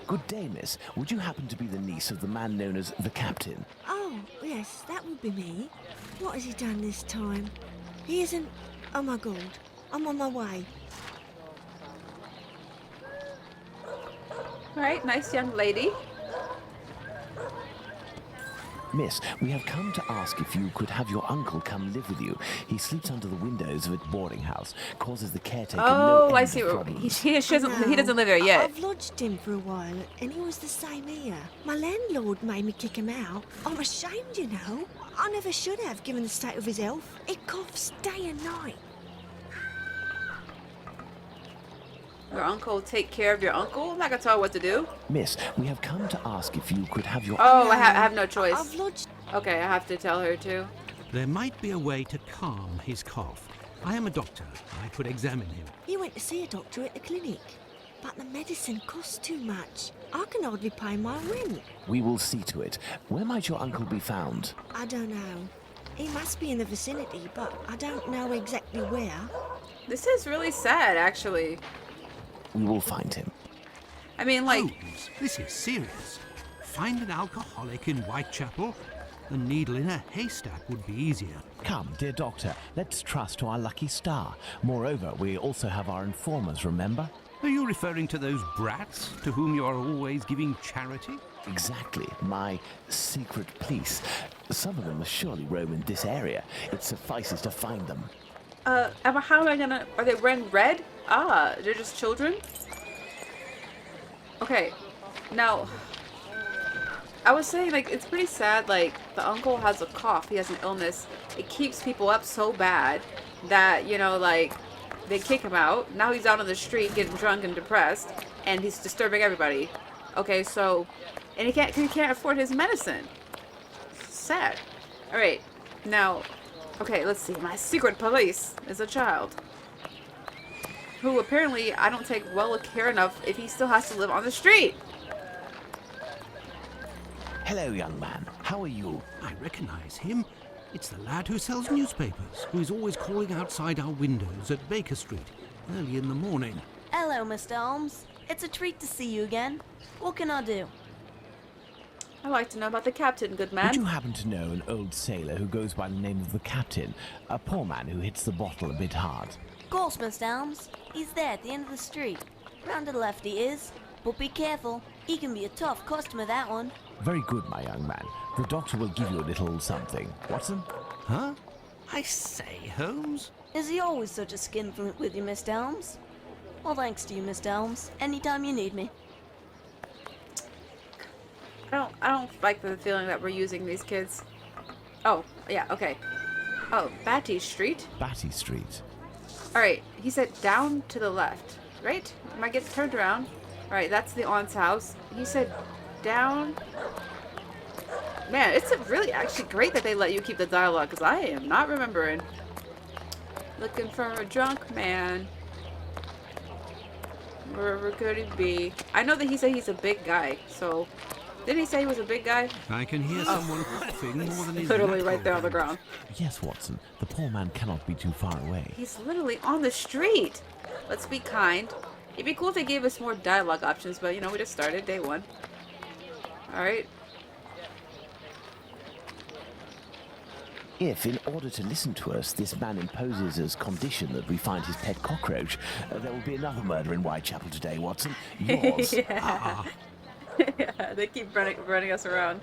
Good day, miss. Would you happen to be the niece of the man known as the Captain? Oh, yes, that would be me. What has he done this time? He isn't... Oh my God, I'm on my way. Alright, nice young lady. Miss, we have come to ask if you could have your uncle come live with you. He sleeps under the windows of a boarding house, causes the caretaker no Oh, I end see. of He problems. he doesn't live there yet. I've lodged him for a while, and he was the same here. My landlord made me kick him out. I'm ashamed, you know. I never should have, given the state of his health. He coughs day and night. Your uncle take care of your uncle? I'm not gonna tell her what to do. Miss, we have come to ask if you could have your... Oh, I have no choice. I've lodged. Okay, I have to tell her too. There might be a way to calm his cough. I am a doctor. I could examine him. He went to see a doctor at the clinic, but the medicine costs too much. I can hardly pay my rent. We will see to it. Where might your uncle be found? I don't know. He must be in the vicinity, but I don't know exactly where. This is really sad, actually. We will find him. I mean, like, Holmes, this is serious. Find an alcoholic in Whitechapel? A needle in a haystack would be easier. Come, dear doctor, let's trust to our lucky star. Moreover, we also have our informers, remember? Are you referring to those brats to whom you are always giving charity? Exactly, my secret police. Some of them must surely roam in this area. It suffices to find them. how am I gonna... Are they wearing red? Ah, they're just children? Okay, now... I was saying, like, it's pretty sad, like, the uncle has a cough, he has an illness. It keeps people up so bad that, you know, like, they kick him out. Now he's out on the street getting drunk and depressed, and he's disturbing everybody. Okay, so... And he can't afford his medicine. Sad. Alright, now... Okay, let's see. My secret police is a child. Who apparently I don't take well care enough if he still has to live on the street. Hello, young man. How are you? I recognize him. It's the lad who sells newspapers, who is always calling outside our windows at Baker Street early in the morning. Hello, Mr. Holmes. It's a treat to see you again. What can I do? I'd like to know about the captain, good Would man. you happen to know an old sailor who goes by the name of the captain? A poor man who hits the bottle a bit hard. Of course, Mr. Holmes. He's there at the end of the street. Round to the left he is. But be careful. He can be a tough customer, that one. Very good, my young man. The doctor will give you a little something. Watson? Huh? I say, Holmes? Is he always such a skinflint with you, Mr. Holmes? Well, thanks to you, Mr. Holmes. Anytime you need me. I don't like the feeling that we're using these kids. Oh, yeah, okay. Oh, Batty Street? Batty Street. Alright, he said down to the left, right? Am I getting turned around? Alright, that's the aunt's house. He said down... Man, it's really actually great that they let you keep the dialogue, because I am not remembering. Looking for a drunk man. Wherever could he be? I know that he said he's a big guy, so... Didn't he say he was a big guy? I can hear someone coughing more than is Literally natural right there on the for him. ground. Yes, Watson. The poor man cannot be too far away. He's literally on the street. Let's be kind. It'd be cool if they gave us more dialogue options, but you know, we just started day one. Alright. If, in order to listen to us, this man imposes as condition that we find his pet cockroach, there will be another murder in Whitechapel today, Watson. Yours. Yeah. Yeah, they keep running us around.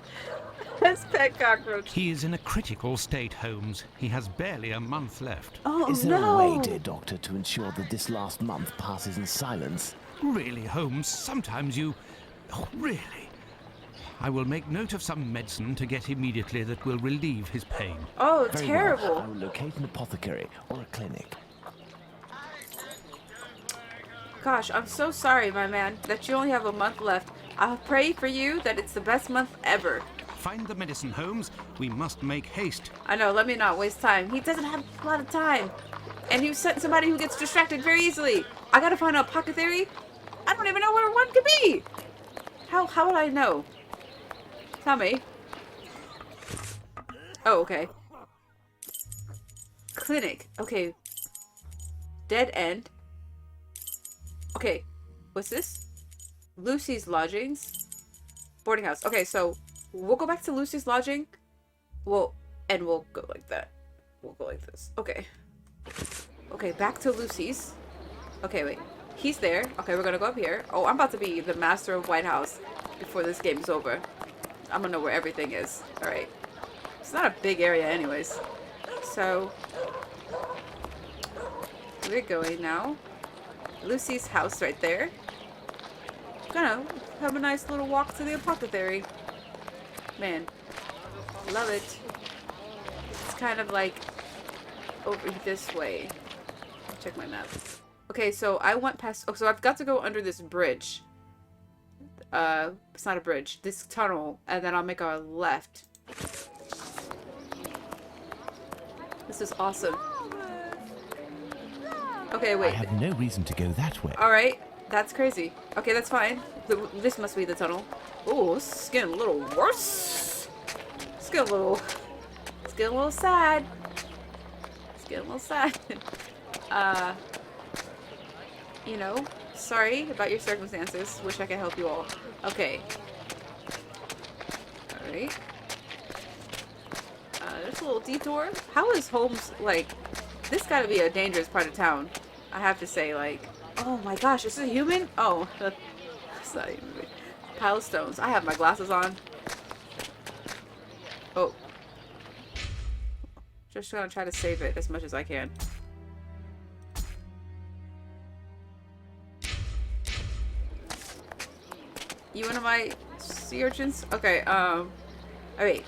His pet cockroach. He is in a critical state, Holmes. He has barely a month left. Oh, Is there no. a way, dear doctor, to ensure that this last month passes in silence? Really, Holmes, sometimes you... Oh, really? I will make note of some medicine to get immediately that will relieve his pain. Oh, Very terrible. well. I will locate an apothecary or a clinic. Gosh, I'm so sorry, my man, that you only have a month left. I'll pray for you that it's the best month ever. Find the medicine, Holmes. We must make haste. I know, let me not waste time. He doesn't have a lot of time. And he sent somebody who gets distracted very easily. I gotta find an apothecary. I don't even know where one could be. How would I know? Tell me. Oh, okay. Clinic. Okay. Dead end. Okay. What's this? Lucy's lodgings. Boarding house. Okay, so we'll go back to Lucy's lodging. We'll go like that. We'll go like this. Okay. Okay, back to Lucy's. Okay, wait. He's there. Okay, we're gonna go up here. Oh, I'm about to be the master of White House before this game's over. I'm gonna know where everything is. Alright. It's not a big area anyways. So we're going now. Lucy's house right there. Gonna have a nice little walk to the apothecary. Man, love it. It's kind of like over this way. Check my map. Okay, so I went past... Oh, so I've got to go under this bridge. It's not a bridge. This tunnel. And then I'll make a left. This is awesome. Okay, I wait. have no reason to go that way. Alright. That's crazy. Okay, that's fine. This must be the tunnel. Oh, this is getting a little worse. It's getting a little... It's getting a little sad. It's getting a little sad. You know, sorry about your circumstances. Wish I could help you all. Okay. Alright. There's a little detour. How is Holmes, like... This gotta be a dangerous part of town. I have to say, like... Oh my gosh, is this a human? Oh. It's not even a pile of stones. I have my glasses on. Oh. Just gonna try to save it as much as I can. You one of my sea urchins? Okay, oh wait.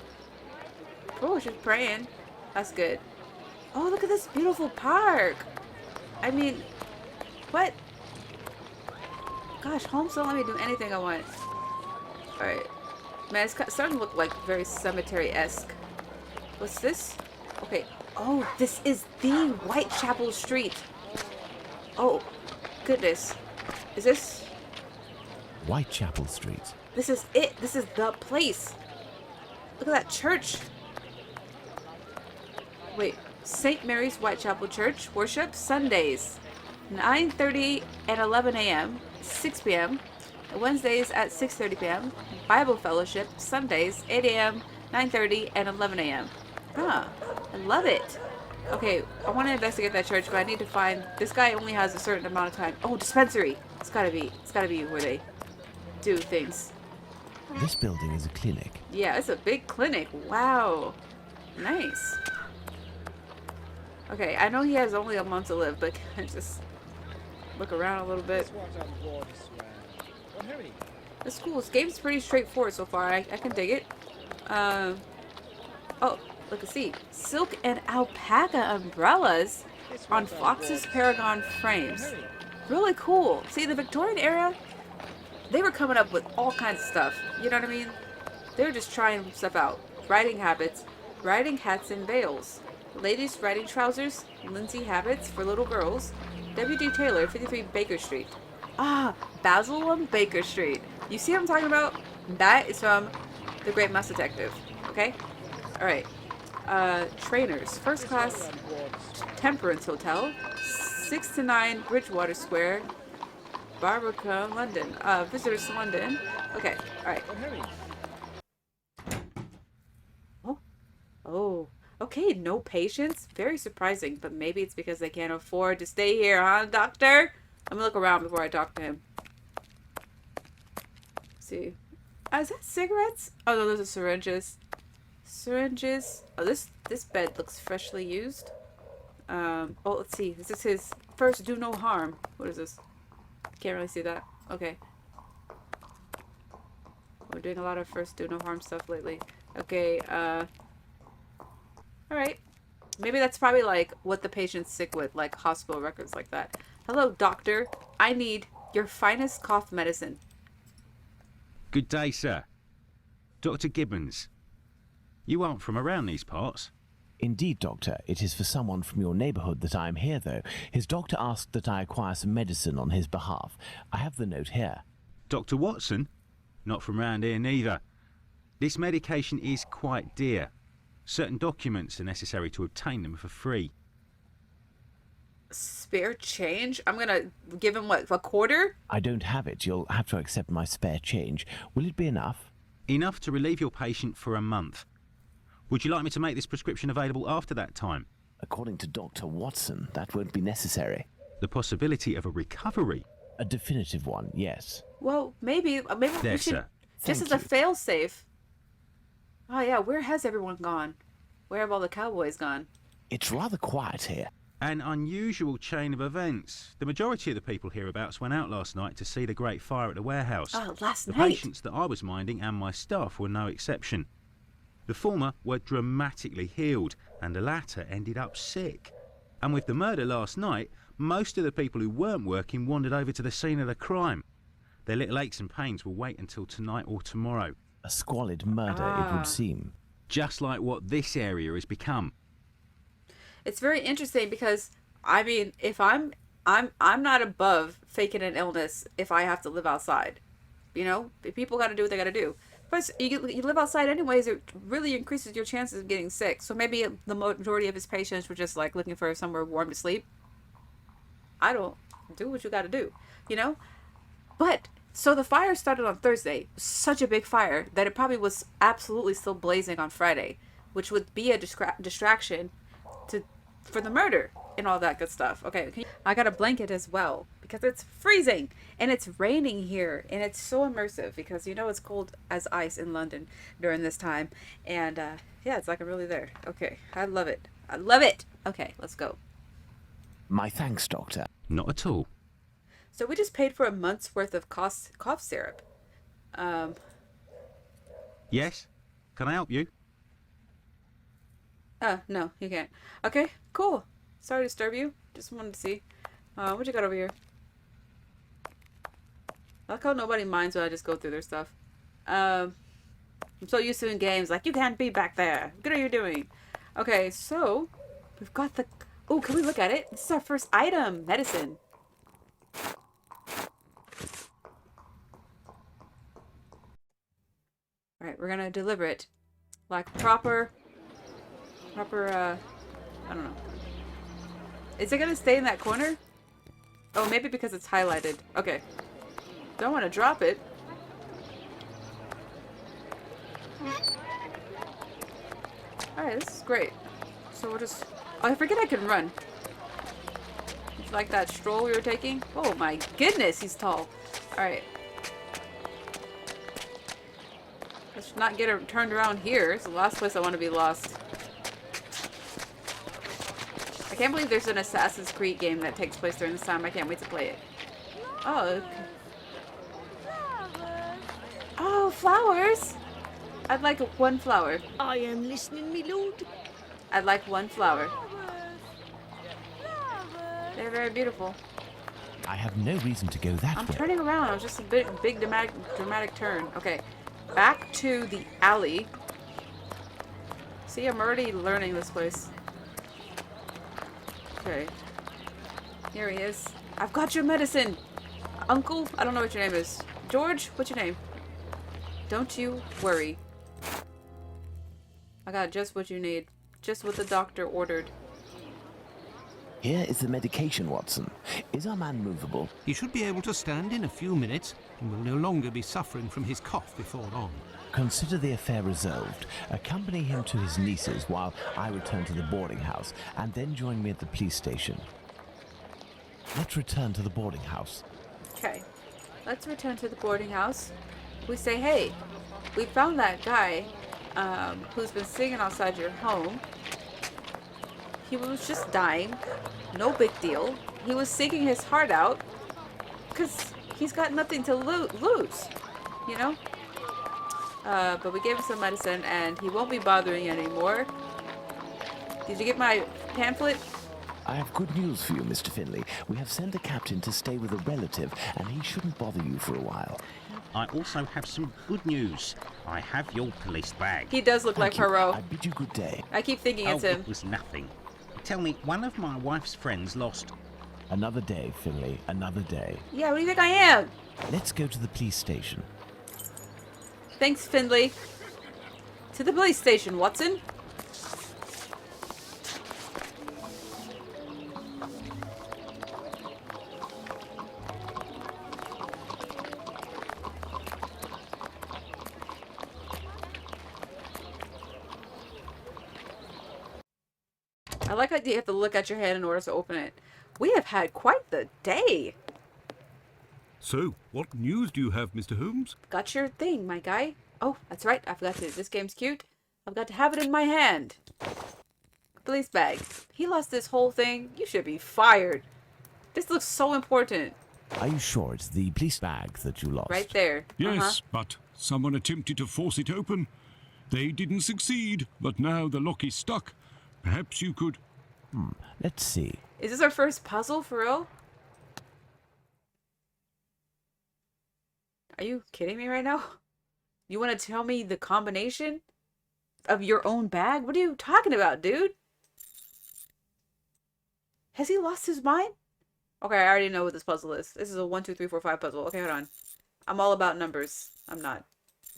Oh, she's praying. That's good. Oh, look at this beautiful park. I mean, what? Gosh, Holmes don't let me do anything I want. Alright. Man, it's starting to look like very cemetery-esque. What's this? Okay. Oh, this is the Whitechapel Street. Oh, goodness. Is this... Whitechapel Street. This is it. This is the place. Look at that church. Wait. St. Mary's Whitechapel Church worship Sundays 9:30 and 11 a.m., 6 p.m., Wednesdays at 6:30 p.m., Bible Fellowship Sundays 8 a.m., 9:30 and 11 a.m. Huh. I love it. Okay, I want to investigate that church, but I need to find... This guy only has a certain amount of time. Oh, dispensary. It's gotta be where they do things. This building is a clinic. Yeah, it's a big clinic. Wow. Nice. Okay, I know he has only a month to live, but can I just look around a little bit? This cool. This game's pretty straightforward so far. I can dig it. Oh, look, see. Silk and alpaca umbrellas on Fox's Paragon frames. Really cool. See, the Victorian era, they were coming up with all kinds of stuff. You know what I mean? They were just trying stuff out. Riding habits, riding hats and veils. Ladies' riding trousers, Lindsay habits for little girls. W.D. Taylor, 53 Baker Street. Ah, Basildon Baker Street. You see what I'm talking about? That is from The Great Mouse Detective. Okay? Alright. Trainers. First class Temperance Hotel. 6 to 9 Bridgewater Square. Barbican, London. Visitors to London. Okay. Alright. Oh. Oh. Okay, no patients. Very surprising, but maybe it's because they can't afford to stay here, huh, doctor? I'm gonna look around before I talk to him. Let's see. Is that cigarettes? Oh no, those are syringes. Syringes. Oh, this bed looks freshly used. Oh, let's see. This is his first do no harm. What is this? Can't really see that. Okay. We're doing a lot of first do no harm stuff lately. Okay, alright. Maybe that's probably like what the patient's sick with, like hospital records like that. Hello, doctor. I need your finest cough medicine. Good day, sir. Dr. Gibbons. You aren't from around these parts. Indeed, Doctor. It is for someone from your neighbourhood that I am here, though. His doctor asked that I acquire some medicine on his behalf. I have the note here. Dr. Watson? Not from round here neither. This medication is quite dear. Certain documents are necessary to obtain them for free. Spare change? I'm gonna give him, what, a quarter? I don't have it. You'll have to accept my spare change. Will it be enough? Enough to relieve your patient for a month. Would you like me to make this prescription available after that time? According to Dr. Watson, that won't be necessary. The possibility of a recovery? A definitive one, yes. Well, maybe There, we should, sir. just as a fail-safe. Oh yeah, where has everyone gone? Where have all the cowboys gone? It's rather quiet here. An unusual chain of events. The majority of the people hereabouts went out last night to see the great fire at the warehouse. Oh, last The night. patients that I was minding and my staff were no exception. The former were dramatically healed, and the latter ended up sick. And with the murder last night, Most of the people who weren't working wandered over to the scene of the crime. Their little aches and pains will wait until tonight or tomorrow. A squalid murder, it would seem. Just like what this area has become. It's very interesting because, I mean, if I'm not above faking an illness if I have to live outside. You know, people got to do what they got to do. Plus, you live outside anyways, it really increases your chances of getting sick. So maybe the majority of his patients were just like looking for somewhere warm to sleep. I don't do what you got to do, you know? But, so the fire started on Thursday. Such a big fire that it probably was absolutely still blazing on Friday, which would be a distraction for the murder and all that good stuff. Okay, I got a blanket as well because it's freezing and it's raining here and it's so immersive because you know it's cold as ice in London during this time, and yeah, it's like I'm really there. Okay, I love it. I love it. Okay, let's go. My thanks, Doctor. Not at all. So we just paid for a month's worth of cough syrup. Yes? Can I help you? No, you can't. Okay, cool. Sorry to disturb you. Just wanted to see. What you got over here? I like how nobody minds when I just go through their stuff. I'm so used to in games, like, you can't be back there. What are you doing? Okay, so, we've got the... Oh, can we look at it? This is our first item. Medicine. Alright, we're gonna deliver it. Like, proper, I don't know. Is it gonna stay in that corner? Oh, maybe because it's highlighted. Okay. Don't want to drop it. Alright, this is great. So we'll just... Oh, I forget I can run. It's like that stroll we were taking. Oh my goodness, he's tall. Alright. Let's not get her turned around here. It's the last place I want to be lost. I can't believe there's an Assassin's Creed game that takes place during this time. I can't wait to play it. Oh, okay. Oh, flowers! I'd like one flower. I am listening, me lord. I'd like one flower. They're very beautiful. I have no reason to go that I'm way. turning around. It was just a big dramatic turn. Okay, back to the alley. See, I'm already learning this place. Okay. Here he is. I've got your medicine. Uncle, I don't know what your name is. George, what's your name? Don't you worry. I got just what you need. Just what the doctor ordered. Here is the medication, Watson. Is our man movable? He should be able to stand in a few minutes and will no longer be suffering from his cough before long. Consider the affair resolved. Accompany him to his niece's while I return to the boarding house, and then join me at the police station. Let's return to the boarding house. Okay. Let's return to the boarding house. We say, hey, we found that guy who's been singing outside your home. He was just dying. No big deal. He was singing his heart out because he's got nothing to lose, you know? But we gave him some medicine and he won't be bothering you anymore. Did you get my pamphlet? I have good news for you, Mr. Finley. We have sent a captain to stay with a relative, and he shouldn't bother you for a while. I also have some good news. I have your police bag. He does look like Thank you. Hero. I bid you good day. I keep thinking it's him. It was nothing. Tell me, one of my wife's friends lost... Another day, Finley. Another day. Yeah, what do you think I am? Let's go to the police station. Thanks, Finley. To the police station, Watson. I like how you have to look at your hand in order to open it. We have had quite the day. So, what news do you have, Mr. Holmes? Got your thing, my guy. Oh, that's right. I forgot to. This game's cute. I've got to have it in my hand. Police bag. He lost this whole thing. You should be fired. This looks so important. Are you sure it's the police bag that you lost? Right there. Yes, but someone attempted to force it open. They didn't succeed, but now the lock is stuck. Perhaps you could... Let's see. Is this our first puzzle for real? Are you kidding me right now? You want to tell me the combination of your own bag? What are you talking about, dude? Has he lost his mind? Okay, I already know what this puzzle is. This is a 1, 2, 3, 4, 5 puzzle. Okay, hold on. I'm all about numbers. I'm not.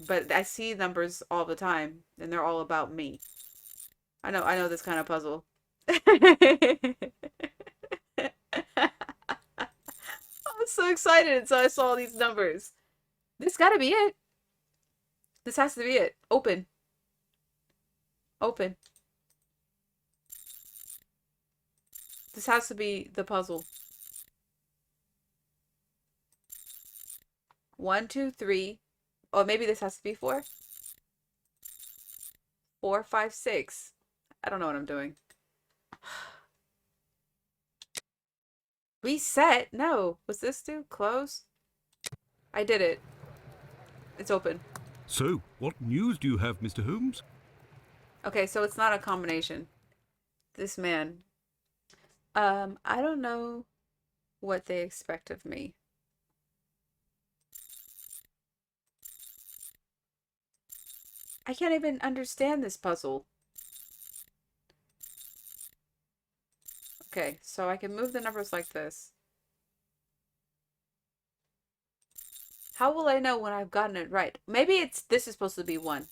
But I see numbers all the time, and they're all about me. I know this kind of puzzle. I was so excited until I saw these numbers. This gotta be it. This has to be it. Open. Open. This has to be the puzzle. 1, 2, 3. Oh, maybe this has to be 4. 4, 5, 6. I don't know what I'm doing. Reset? No. What's this do? Close? I did it. It's open. So, what news do you have, Mr. Holmes? Okay, so it's not a combination. This man. I don't know what they expect of me. I can't even understand this puzzle. Okay, so I can move the numbers like this. How will I know when I've gotten it right? Maybe this is supposed to be 1.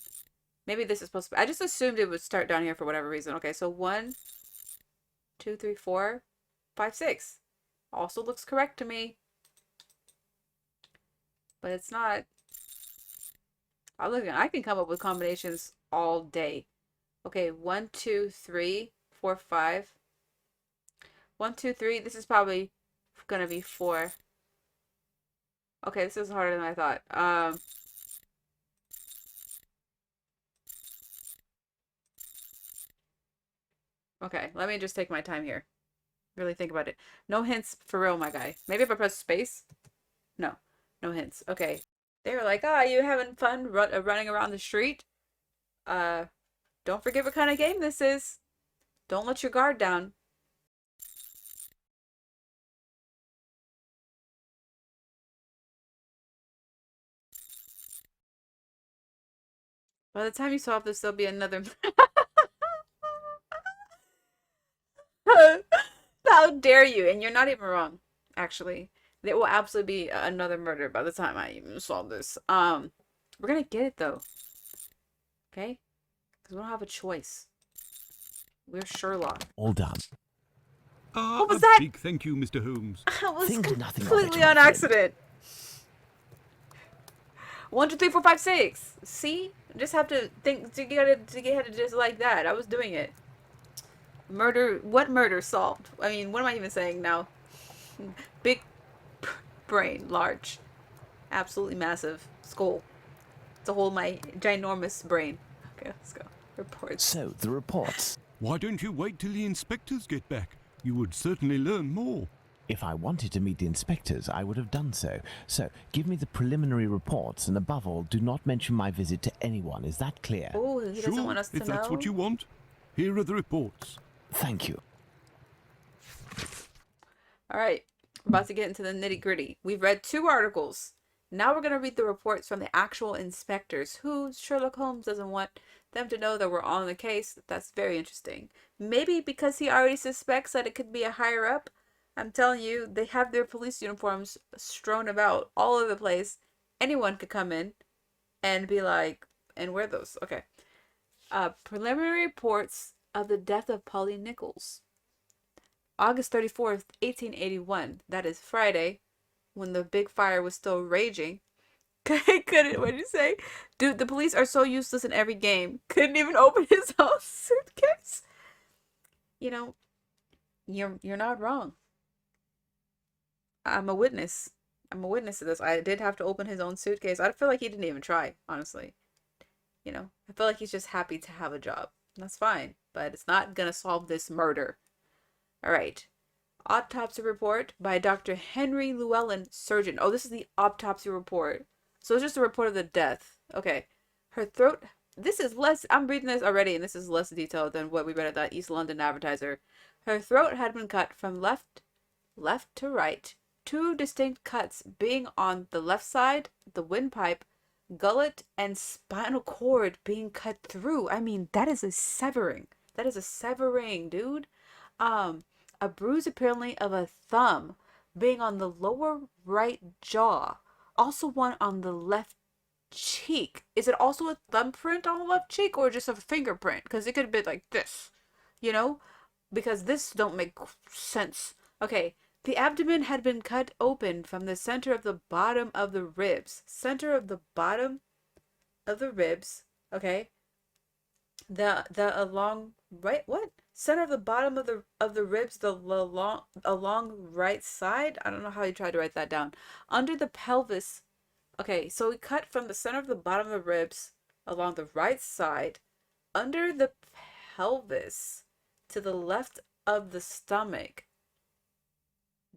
Maybe this is supposed to be... I just assumed it would start down here for whatever reason. Okay, so 1, 2, 3, 4, 5, 6. Also looks correct to me. But it's not. I can come up with combinations all day. Okay, 1, 2, 3, 4, 5. 1, 2, 3. This is probably gonna be 4. Okay, this is harder than I thought. Okay, let me just take my time here. Really think about it. No hints for real, my guy. Maybe if I press space? No. No hints. Okay. They were like, ah, you having fun running around the street? Don't forget what kind of game this is. Don't let your guard down. By the time you solve this, there'll be another... How dare you? And you're not even wrong, actually. There will absolutely be another murder by the time I even solve this. We're gonna get it, though. Okay? Because we don't have a choice. We're Sherlock. All done. What was A that? big thank you, Mr. Holmes. That was Think nothing of it, completely my on friend. accident. 1, 2, 3, 4, 5, 6. See? Just have to think to get it just like that. I was doing it. Murder. What murder solved? I mean, what am I even saying now? Big brain, large, absolutely massive skull to hold my ginormous brain. Okay, let's go. Reports. So, the reports. Why don't you wait till the inspectors get back? You would certainly learn more. If I wanted to meet the inspectors, I would have done so. So, give me the preliminary reports, and above all, do not mention my visit to anyone. Is that clear? Oh, he doesn't Sure, want us to if that's know. what you want. Here are the reports. Thank you. All right, we're about to get into the nitty gritty. We've read 2 articles. Now we're going to read the reports from the actual inspectors, who Sherlock Holmes doesn't want them to know that we're on the case. That's very interesting. Maybe because he already suspects that it could be a higher up. I'm telling you, they have their police uniforms strewn about all over the place. Anyone could come in and be like, and wear those. Okay. Preliminary reports of the death of Polly Nichols. August 34th, 1881. That is Friday, when the big fire was still raging. Couldn't, what did you say? Dude, the police are so useless in every game. Couldn't even open his own suitcase. You know, you're not wrong. I'm a witness. I'm a witness to this. I did have to open his own suitcase. I feel like he didn't even try, honestly. You know, I feel like he's just happy to have a job. That's fine, but it's not gonna solve this murder. All right. Autopsy report by Dr. Henry Llewellyn, surgeon. Oh, this is the autopsy report. So it's just a report of the death. Okay. Her throat this is less, I'm reading this already, and this is less detailed than what we read at that East London Advertiser. Her throat had been cut from left to right, two distinct cuts being on the left side, the windpipe, gullet, and spinal cord being cut through. I mean, that is a severing. That is a severing, dude. A bruise apparently of a thumb being on the lower right jaw. Also one on the left cheek. Is it also a thumbprint on the left cheek or just a fingerprint? Because it could be like this, you know? Because this don't make sense. Okay, the abdomen had been cut open from the center of the bottom of the ribs. Center of the bottom of the ribs. Okay. The along right what? Center of the bottom of the ribs, the along right side. I don't know how you tried to write that down. Under the pelvis. Okay, so we cut from the center of the bottom of the ribs along the right side, under the pelvis, to the left of the stomach.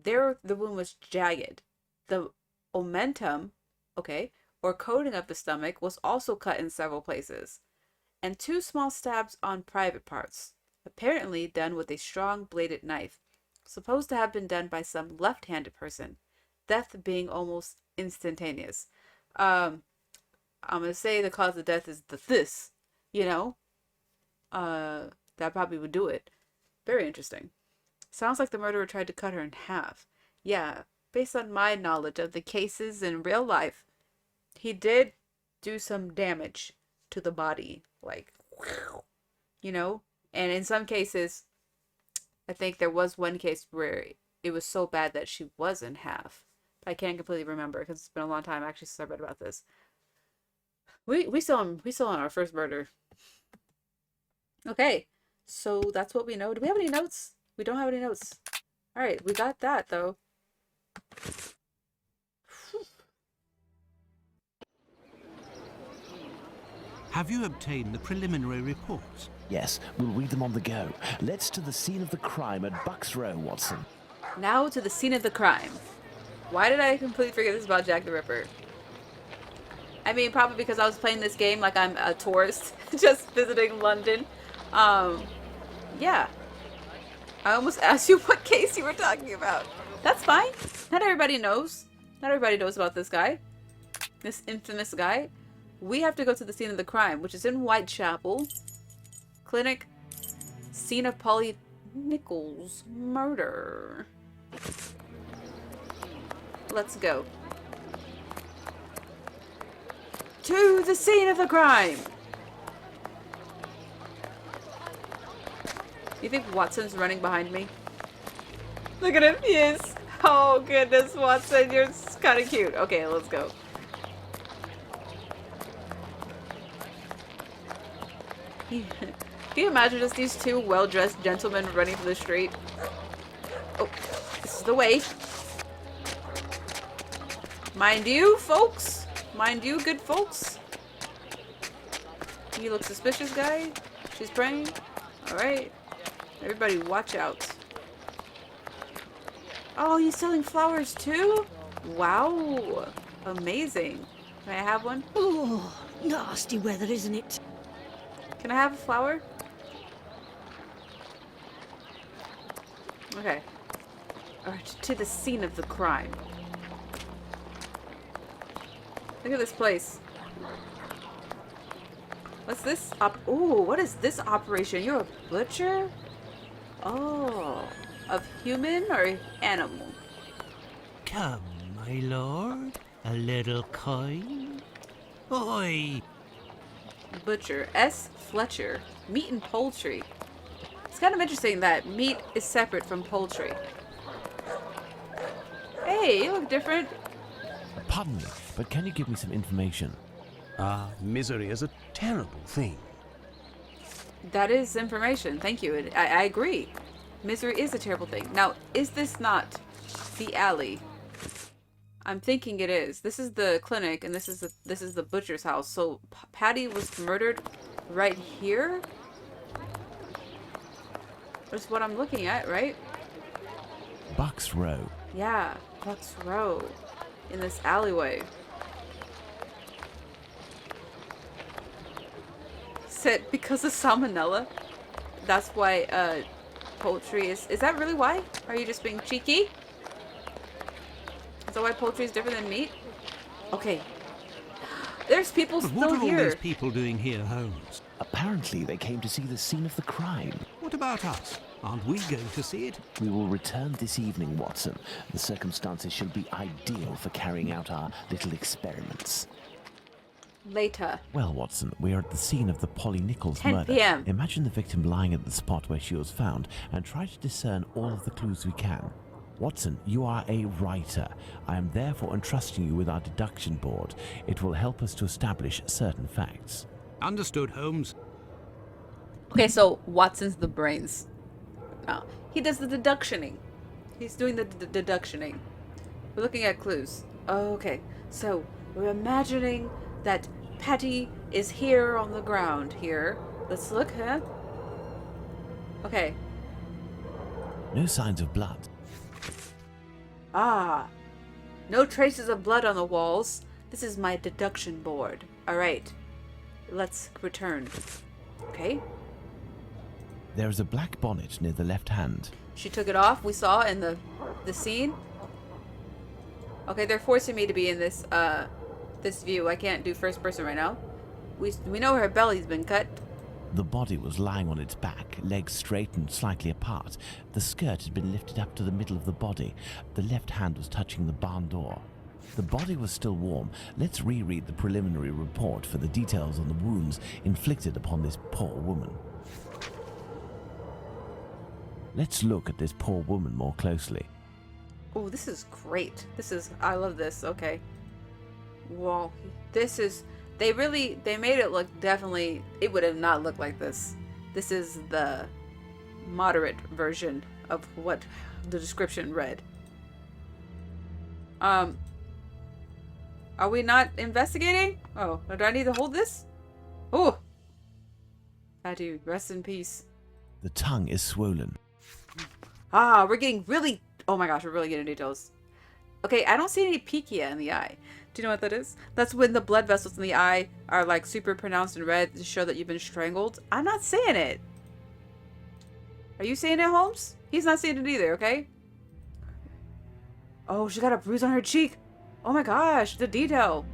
There, the wound was jagged. The omentum, okay, or coating of the stomach, was also cut in several places, and two small stabs on private parts, apparently done with a strong bladed knife, supposed to have been done by some left-handed person, death being almost instantaneous. I'm gonna say the cause of death is this, you know? That probably would do it. Very interesting. Sounds like the murderer tried to cut her in half. Yeah, based on my knowledge of the cases in real life, he did do some damage to the body. Like, you know? And in some cases, I think there was one case where it was so bad that she was in half. I can't completely remember because it's been a long time actually since I read about this. We still on our first murder. Okay, so that's what we know. Do we have any notes? We don't have any notes. All right, we got that though. Have you obtained the preliminary reports? Yes, we'll read them on the go. Let's to the scene of the crime at Bucks Row, Watson. Now to the scene of the crime. Why did I completely forget this about Jack the Ripper? I mean, probably because I was playing this game like I'm a tourist, just visiting London. Yeah. I almost asked you what case you were talking about. That's fine. Not everybody knows. Not everybody knows about this guy. This infamous guy. We have to go to the scene of the crime, which is in Whitechapel. Clinic. Scene of Polly Nichols' murder. Let's go. To the scene of the crime! You think Watson's running behind me? Look at him, he is! Oh goodness, Watson, you're kind of cute. Okay, let's go. Can you imagine just these two well-dressed gentlemen running through the street? Oh, this is the way. Mind you, folks. Mind you, good folks. You look suspicious, guy. She's praying. Alright. Everybody watch out. Oh, he's selling flowers too? Wow. Amazing. Can I have one? Oh, nasty weather, isn't it? Can I have a flower? Okay. Alright, to the scene of the crime. Look at this place. What's this? Ooh, what is this operation? You're a butcher? Oh, of human or animal? Come, my lord, a little coin. Oi! Butcher. S. Fletcher. Meat and poultry. It's kind of interesting that meat is separate from poultry. Hey, you look different. Pardon me, but can you give me some information? Misery is a terrible thing. That is information. Thank you. I agree. Misery is a terrible thing. Now, is this not the alley? I'm thinking it is. This is the clinic, and this is the butcher's house. So Patty was murdered right here. That's what I'm looking at, right? Bucks Row. Yeah, Bucks Row, in this alleyway. said because of salmonella. That's why poultry is. Is that really why? Are you just being cheeky? Is that why poultry is different than meat? Okay. There's people But what still are all these here. people doing here, Holmes? Apparently, they came to see the scene of the crime. What about us? Aren't we going to see it? We will return this evening, Watson. The circumstances should be ideal for carrying out our little experiments. Later. Well, Watson, we are at the scene of the Polly Nichols 10 murder. p.m. Imagine the victim lying at the spot where she was found and try to discern all of the clues we can. Watson, you are a writer. I am therefore entrusting you with our deduction board. It will help us to establish certain facts. Understood, Holmes. Okay, so Watson's the brains. No, he does the deductioning. He's doing the deductioning. We're looking at clues. Okay, so we're imagining that Patty is here on the ground here. Let's look, huh? Okay. No signs of blood. Ah. No traces of blood on the walls. This is my deduction board. Alright. Let's return. Okay. There is a black bonnet near the left hand. She took it off. We saw in the scene. Okay, they're forcing me to be in this this view. I can't do first person right now. We know her belly's been cut. The body was lying on its back, legs straight and slightly apart. The skirt had been lifted up to the middle of the body. The left hand was touching the barn door. The body was still warm. Let's reread the preliminary report for the details on the wounds inflicted upon this poor woman. Let's look at this poor woman more closely. Oh, this is great. I love this. Okay. Wow. This is, they made it look definitely, it would have not looked like this. This is the moderate version of what the description read. Are we not investigating? Oh, do I need to hold this? Oh! I do. Rest in peace. The tongue is swollen. Ah, we're getting really... Oh my gosh, we're really getting details. Okay, I don't see any pechia in the eye. Do you know what that is? That's when the blood vessels in the eye are like super pronounced in red to show that you've been strangled. I'm not saying it. Are you saying it, Holmes? He's not saying it either, okay? Oh, she got a bruise on her cheek. Oh my gosh, the detail.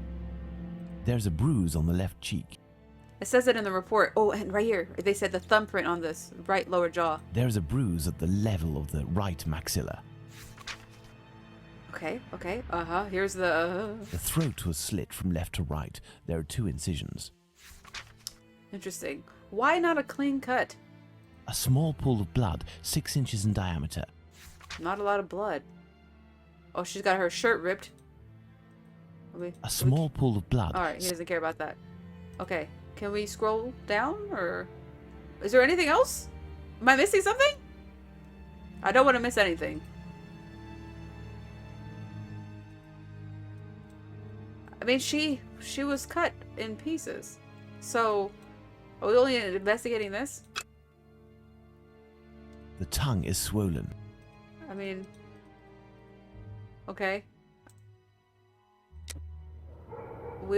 There's a bruise on the left cheek. It says it in the report. Oh, and right here, they said the thumbprint on this right lower jaw. There's a bruise at the level of the right maxilla. Okay, okay, here's the... The throat was slit from left to right. There are 2 incisions. Interesting. Why not a clean cut? A small pool of blood, 6 inches in diameter. Not a lot of blood. Oh, she's got her shirt ripped. A small pool of blood. Alright, he doesn't care about that. Okay, can we scroll down, or... Is there anything else? Am I missing something? I don't want to miss anything. I mean, she was cut in pieces. So, are we only investigating this? The tongue is swollen. I mean... Okay.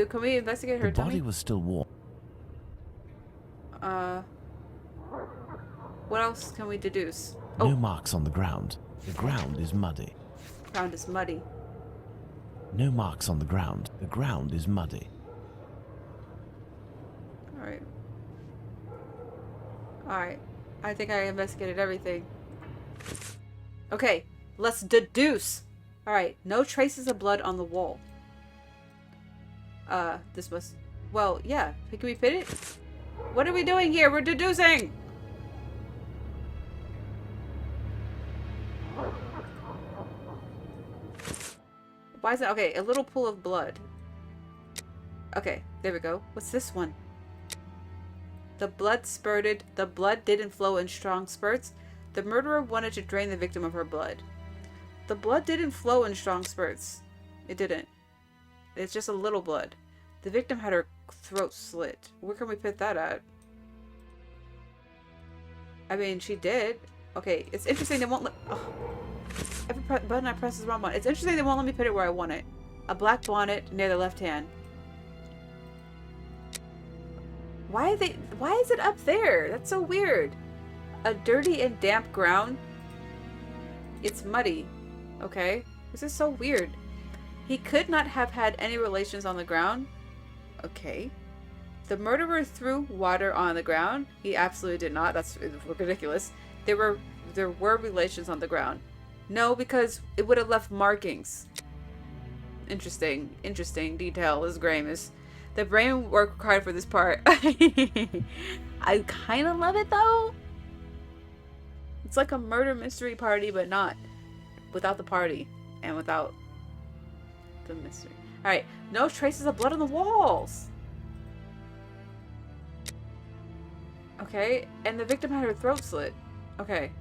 Can we investigate her The body tummy? was still warm. What else can we deduce? No Oh, marks on the ground. The ground is muddy. ground is muddy. No marks on the ground. The ground is muddy. Alright. Alright. I think I investigated everything. Okay, let's deduce. Alright, no traces of blood on the wall. This must... Well, yeah. Can we fit it? What are we doing here? We're deducing! Why is that? Okay, a little pool of blood. Okay, there we go. What's this one? The blood spurted. The blood didn't flow in strong spurts. The murderer wanted to drain the victim of her blood. The blood didn't flow in strong spurts. It didn't. It's just a little blood. The victim had her throat slit. Where can we put that at? I mean, she did. Okay, it's interesting they won't let... Oh. Every button I press is the wrong one. It's interesting they won't let me put it where I want it. A black bonnet near the left hand. Why is it up there? That's so weird. A dirty and damp ground. It's muddy. Okay. This is so weird. He could not have had any relations on the ground. Okay. The murderer threw water on the ground. He absolutely did not. That's ridiculous. There were relations on the ground. No, because it would have left markings. Interesting detail. This game is the brain work required for this part. I kind of love it though. It's like a murder mystery party, but not without the party and without the mystery. All right, no traces of blood on the walls. Okay, and the victim had her throat slit. Okay.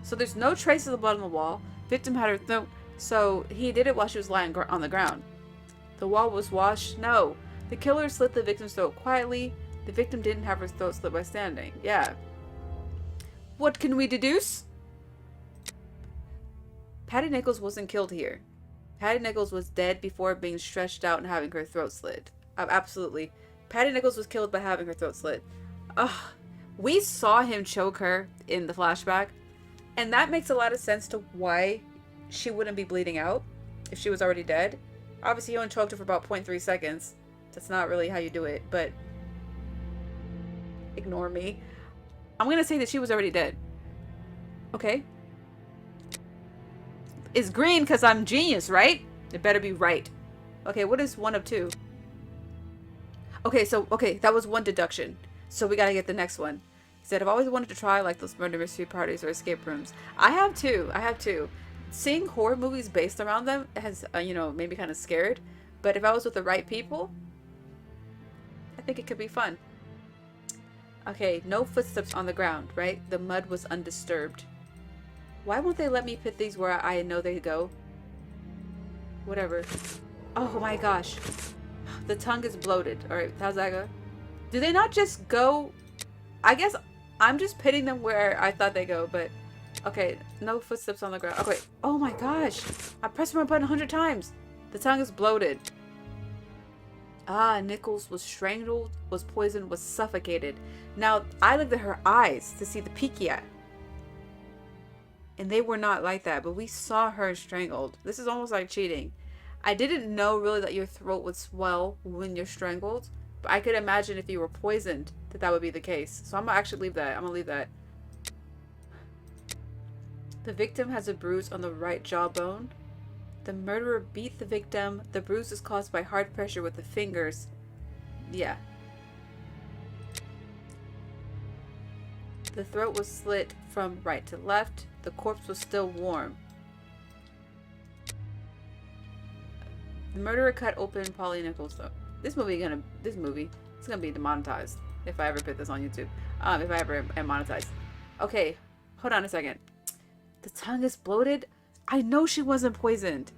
So there's no traces of blood on the wall. Victim had her throat. So he did it while she was lying on the ground. The wall was washed. No. The killer slit the victim's throat quietly. The victim didn't have her throat slit by standing. Yeah. What can we deduce? Patty Nichols wasn't killed here. Patty Nichols was dead before being stretched out and having her throat slit. Absolutely. Patty Nichols was killed by having her throat slit. Ugh. We saw him choke her in the flashback. And that makes a lot of sense to why she wouldn't be bleeding out if she was already dead. Obviously, he only choked her for about 0.3 seconds. That's not really how you do it, but ignore me. I'm gonna say that she was already dead. Okay. It's green because I'm genius, right? It better be right. Okay, what is 1 of 2? Okay, that was one deduction. So we gotta get the next one. He said, I've always wanted to try like those murder mystery parties or escape rooms. I have too. Seeing horror movies based around them has, made me kind of scared. But if I was with the right people, I think it could be fun. Okay, no footsteps on the ground, right? The mud was undisturbed. Why won't they let me put these where I know they go? Whatever. Oh my gosh. The tongue is bloated. Alright, how's that go? Do they not just go... I guess I'm just pitting them where I thought they go, but... Okay, no footsteps on the ground. Okay. Oh my gosh. I pressed my button 100 times. The tongue is bloated. Ah, Nichols was strangled, was poisoned, was suffocated. Now, I looked at her eyes to see the peeky eye. And they were not like that, but we saw her strangled. This is almost like cheating. I didn't know really that your throat would swell when you're strangled, but I could imagine if you were poisoned that would be the case. So I'm gonna actually leave that. I'm gonna leave that. The victim has a bruise on the right jawbone. The murderer beat the victim. The bruise is caused by hard pressure with the fingers. Yeah. The throat was slit from right to left. The corpse was still warm. The murderer cut open Polly Nichols' throat. This movie is gonna be demonetized if I ever put this on YouTube. If I ever am monetized. Okay, hold on a second. The tongue is bloated. I know she wasn't poisoned.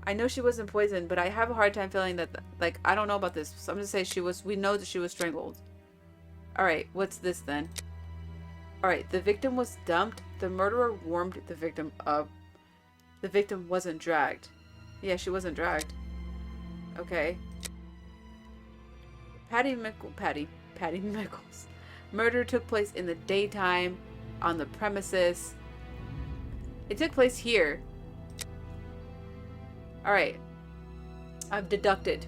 But I have a hard time feeling that, like, I don't know about this. So I'm gonna say we know that she was strangled. Alright, what's this then? Alright, the victim was dumped. The murderer warmed the victim up. The victim wasn't dragged. Yeah, she wasn't dragged. Okay. Patty Nichols. Murder took place in the daytime on the premises. It took place here. Alright. I've deducted.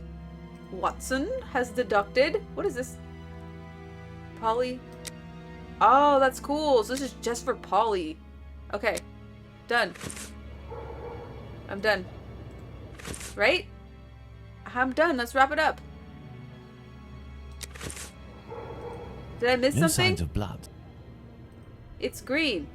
Watson has deducted. What is this? Polly. Oh, that's cool. So this is just for Polly. Okay. Done. I'm done. Right? I'm done. Let's wrap it up. Did I miss No something? signs of blood. It's green.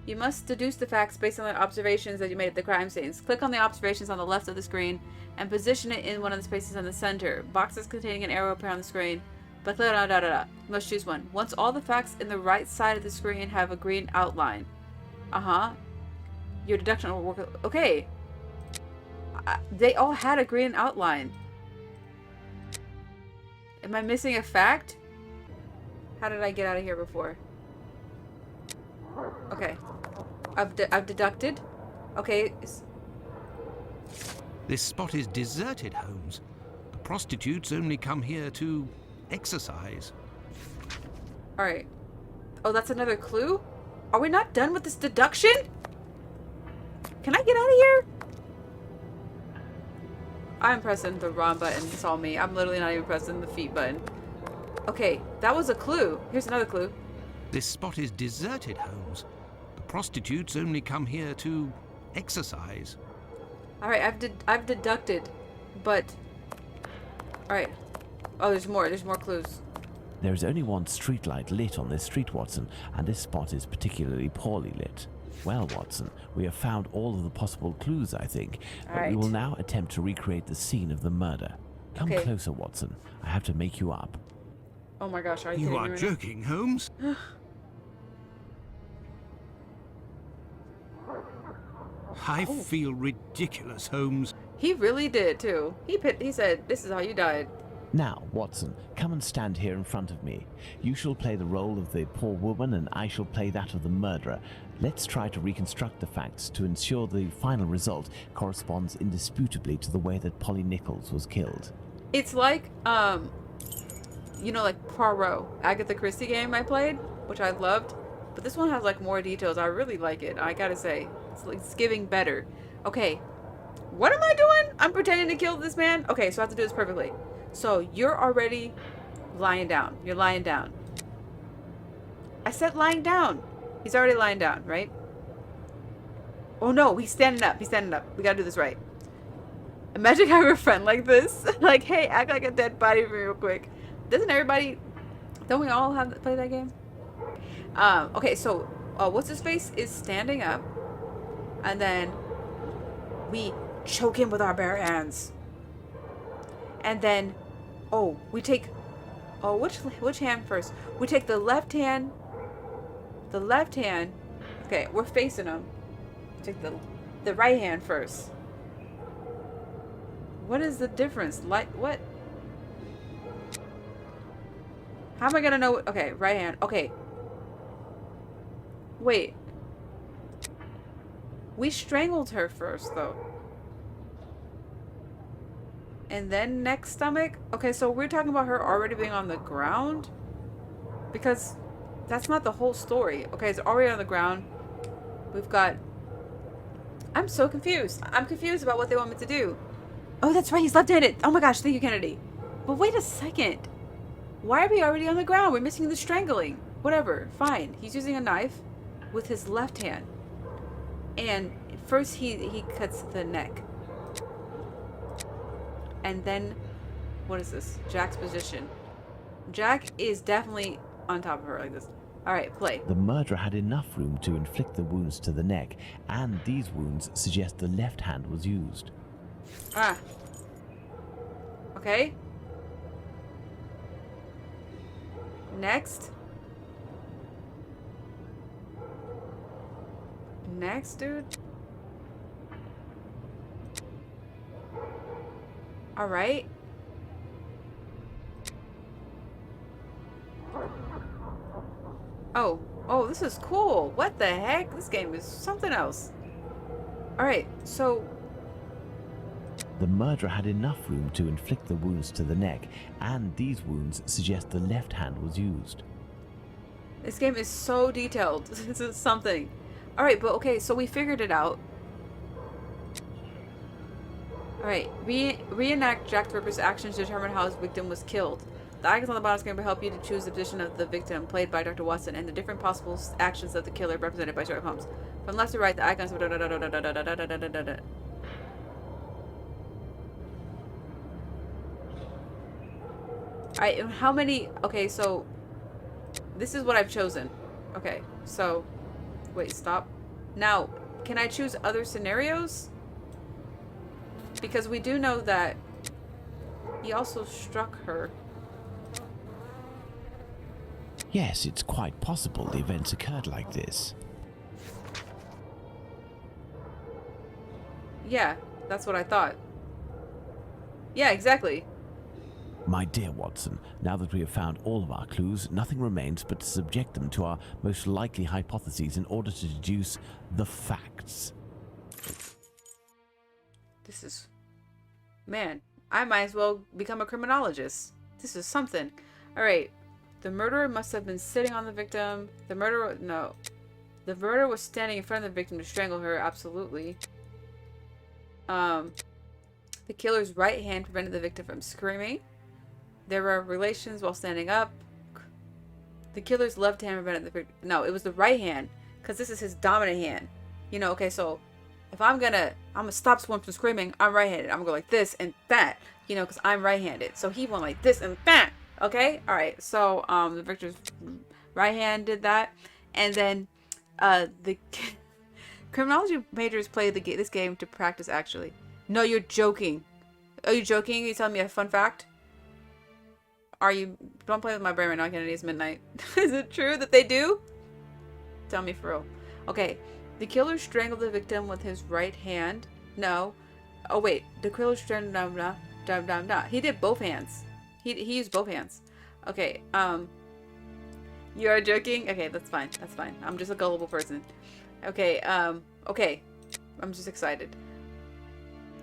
You must deduce the facts based on the observations that you made at the crime scenes. Click on the observations on the left of the screen and position it in one of the spaces in the center. Boxes containing an arrow appear on the screen. But You must choose one. Once all the facts in the right side of the screen have a green outline. Your deduction will work. Okay. They all had a green outline. Am I missing a fact? How did I get out of here before? Okay. I've deducted. Okay. This spot is deserted, Holmes. The prostitutes only come here to exercise. Alright. Oh, that's another clue? Are we not done with this deduction? Can I get out of here? I'm pressing the wrong button. It's all me. I'm literally not even pressing the feet button. Okay, that was a clue. Here's another clue. This spot is deserted, Holmes. The prostitutes only come here to exercise. Alright, I've deducted, but... Alright. Oh, there's more. There's more clues. There is only one streetlight lit on this street, Watson, and this spot is particularly poorly lit. Well, Watson, we have found all of the possible clues, I think, but we will now attempt to recreate the scene of the murder. Come closer, Watson. I have to make you up. Oh my gosh, are you You kidding me are right now? joking, Holmes? I feel ridiculous, Holmes. He really did, too. He said, this is how you died. Now, Watson, come and stand here in front of me. You shall play the role of the poor woman and I shall play that of the murderer. Let's try to reconstruct the facts to ensure the final result corresponds indisputably to the way that Polly Nichols was killed. It's like, you know, like Poirot, Agatha Christie game I played, which I loved. But this one has like more details. I really like it. I gotta say, it's giving better. Okay, what am I doing? I'm pretending to kill this man? Okay, so I have to do this perfectly. So you're already lying down. You're lying down. I said lying down. He's already lying down, right? Oh no, he's standing up. He's standing up. We gotta do this right. Imagine having a friend like this. Like, hey, act like a dead body for me real quick. Doesn't everybody... Don't we all have play that game? Okay, so what's his face is standing up. And then we choke him with our bare hands. And then, we take... Oh, which hand first? We take the left hand... The left hand... Okay, we're facing him. Take the right hand first. What is the difference? Like, what? How am I gonna know? Okay, right hand. Okay. Wait. We strangled her first, though. And then next stomach? Okay, so we're talking about her already being on the ground? Because that's not the whole story. Okay, it's already on the ground. We've got... I'm so confused. I'm confused about what they want me to do. Oh, that's right. He's left-handed. Oh my gosh. Thank you, Kennedy. But wait a second. Why are we already on the ground? We're missing the strangling. Whatever. Fine. He's using a knife with his left hand. And first he cuts the neck. And then, what is this? Jack's position. Jack is definitely on top of her like this. Alright, play. The murderer had enough room to inflict the wounds to the neck, and these wounds suggest the left hand was used. Ah. Okay. Next. Next, dude. Alright. Oh, this is cool. What the heck? This game is something else. Alright, so... The murderer had enough room to inflict the wounds to the neck, and these wounds suggest the left hand was used. This game is so detailed. This is something. Alright, but okay, so we figured it out. Alright, reenact Jack the Ripper's actions to determine how his victim was killed. The icons on the bottom screen will help you to choose the position of the victim, played by Dr. Watson, and the different possible actions of the killer, represented by Sherlock Holmes. From left to right, the icons... Alright, how many... Okay, so... This is what I've chosen. Okay, so... Wait, stop. Now, can I choose other scenarios? Because we do know that he also struck her. Yes, it's quite possible the events occurred like this. Yeah, that's what I thought. Yeah, exactly. My dear Watson, now that we have found all of our clues, nothing remains but to subject them to our most likely hypotheses in order to deduce the facts. This is... Man, I might as well become a criminologist. This is something. Alright. The murderer must have been sitting on the victim. The murderer... No. The murderer was standing in front of the victim to strangle her. Absolutely. The killer's right hand prevented the victim from screaming. There were relations while standing up. The killer's left hand prevented the victim... No, it was the right hand. Because this is his dominant hand. You know, okay, so... If I'm gonna stop someone from screaming, I'm right-handed. I'm gonna go like this and that. You know, because I'm right-handed. So he went like this and that. Okay? Alright, so, the victor's right hand did that. And then, the... Criminology majors play this game to practice, actually. No, you're joking. Are you joking? Are you telling me a fun fact? Are you... Don't play with my brain right now, Kennedy. It's midnight. Is it true that they do? Tell me for real. Okay. The killer strangled the victim with his right hand. No. Oh, wait. The killer strangled... He did both hands. He used both hands. Okay. You are joking? Okay, that's fine. That's fine. I'm just a gullible person. Okay. Okay. I'm just excited.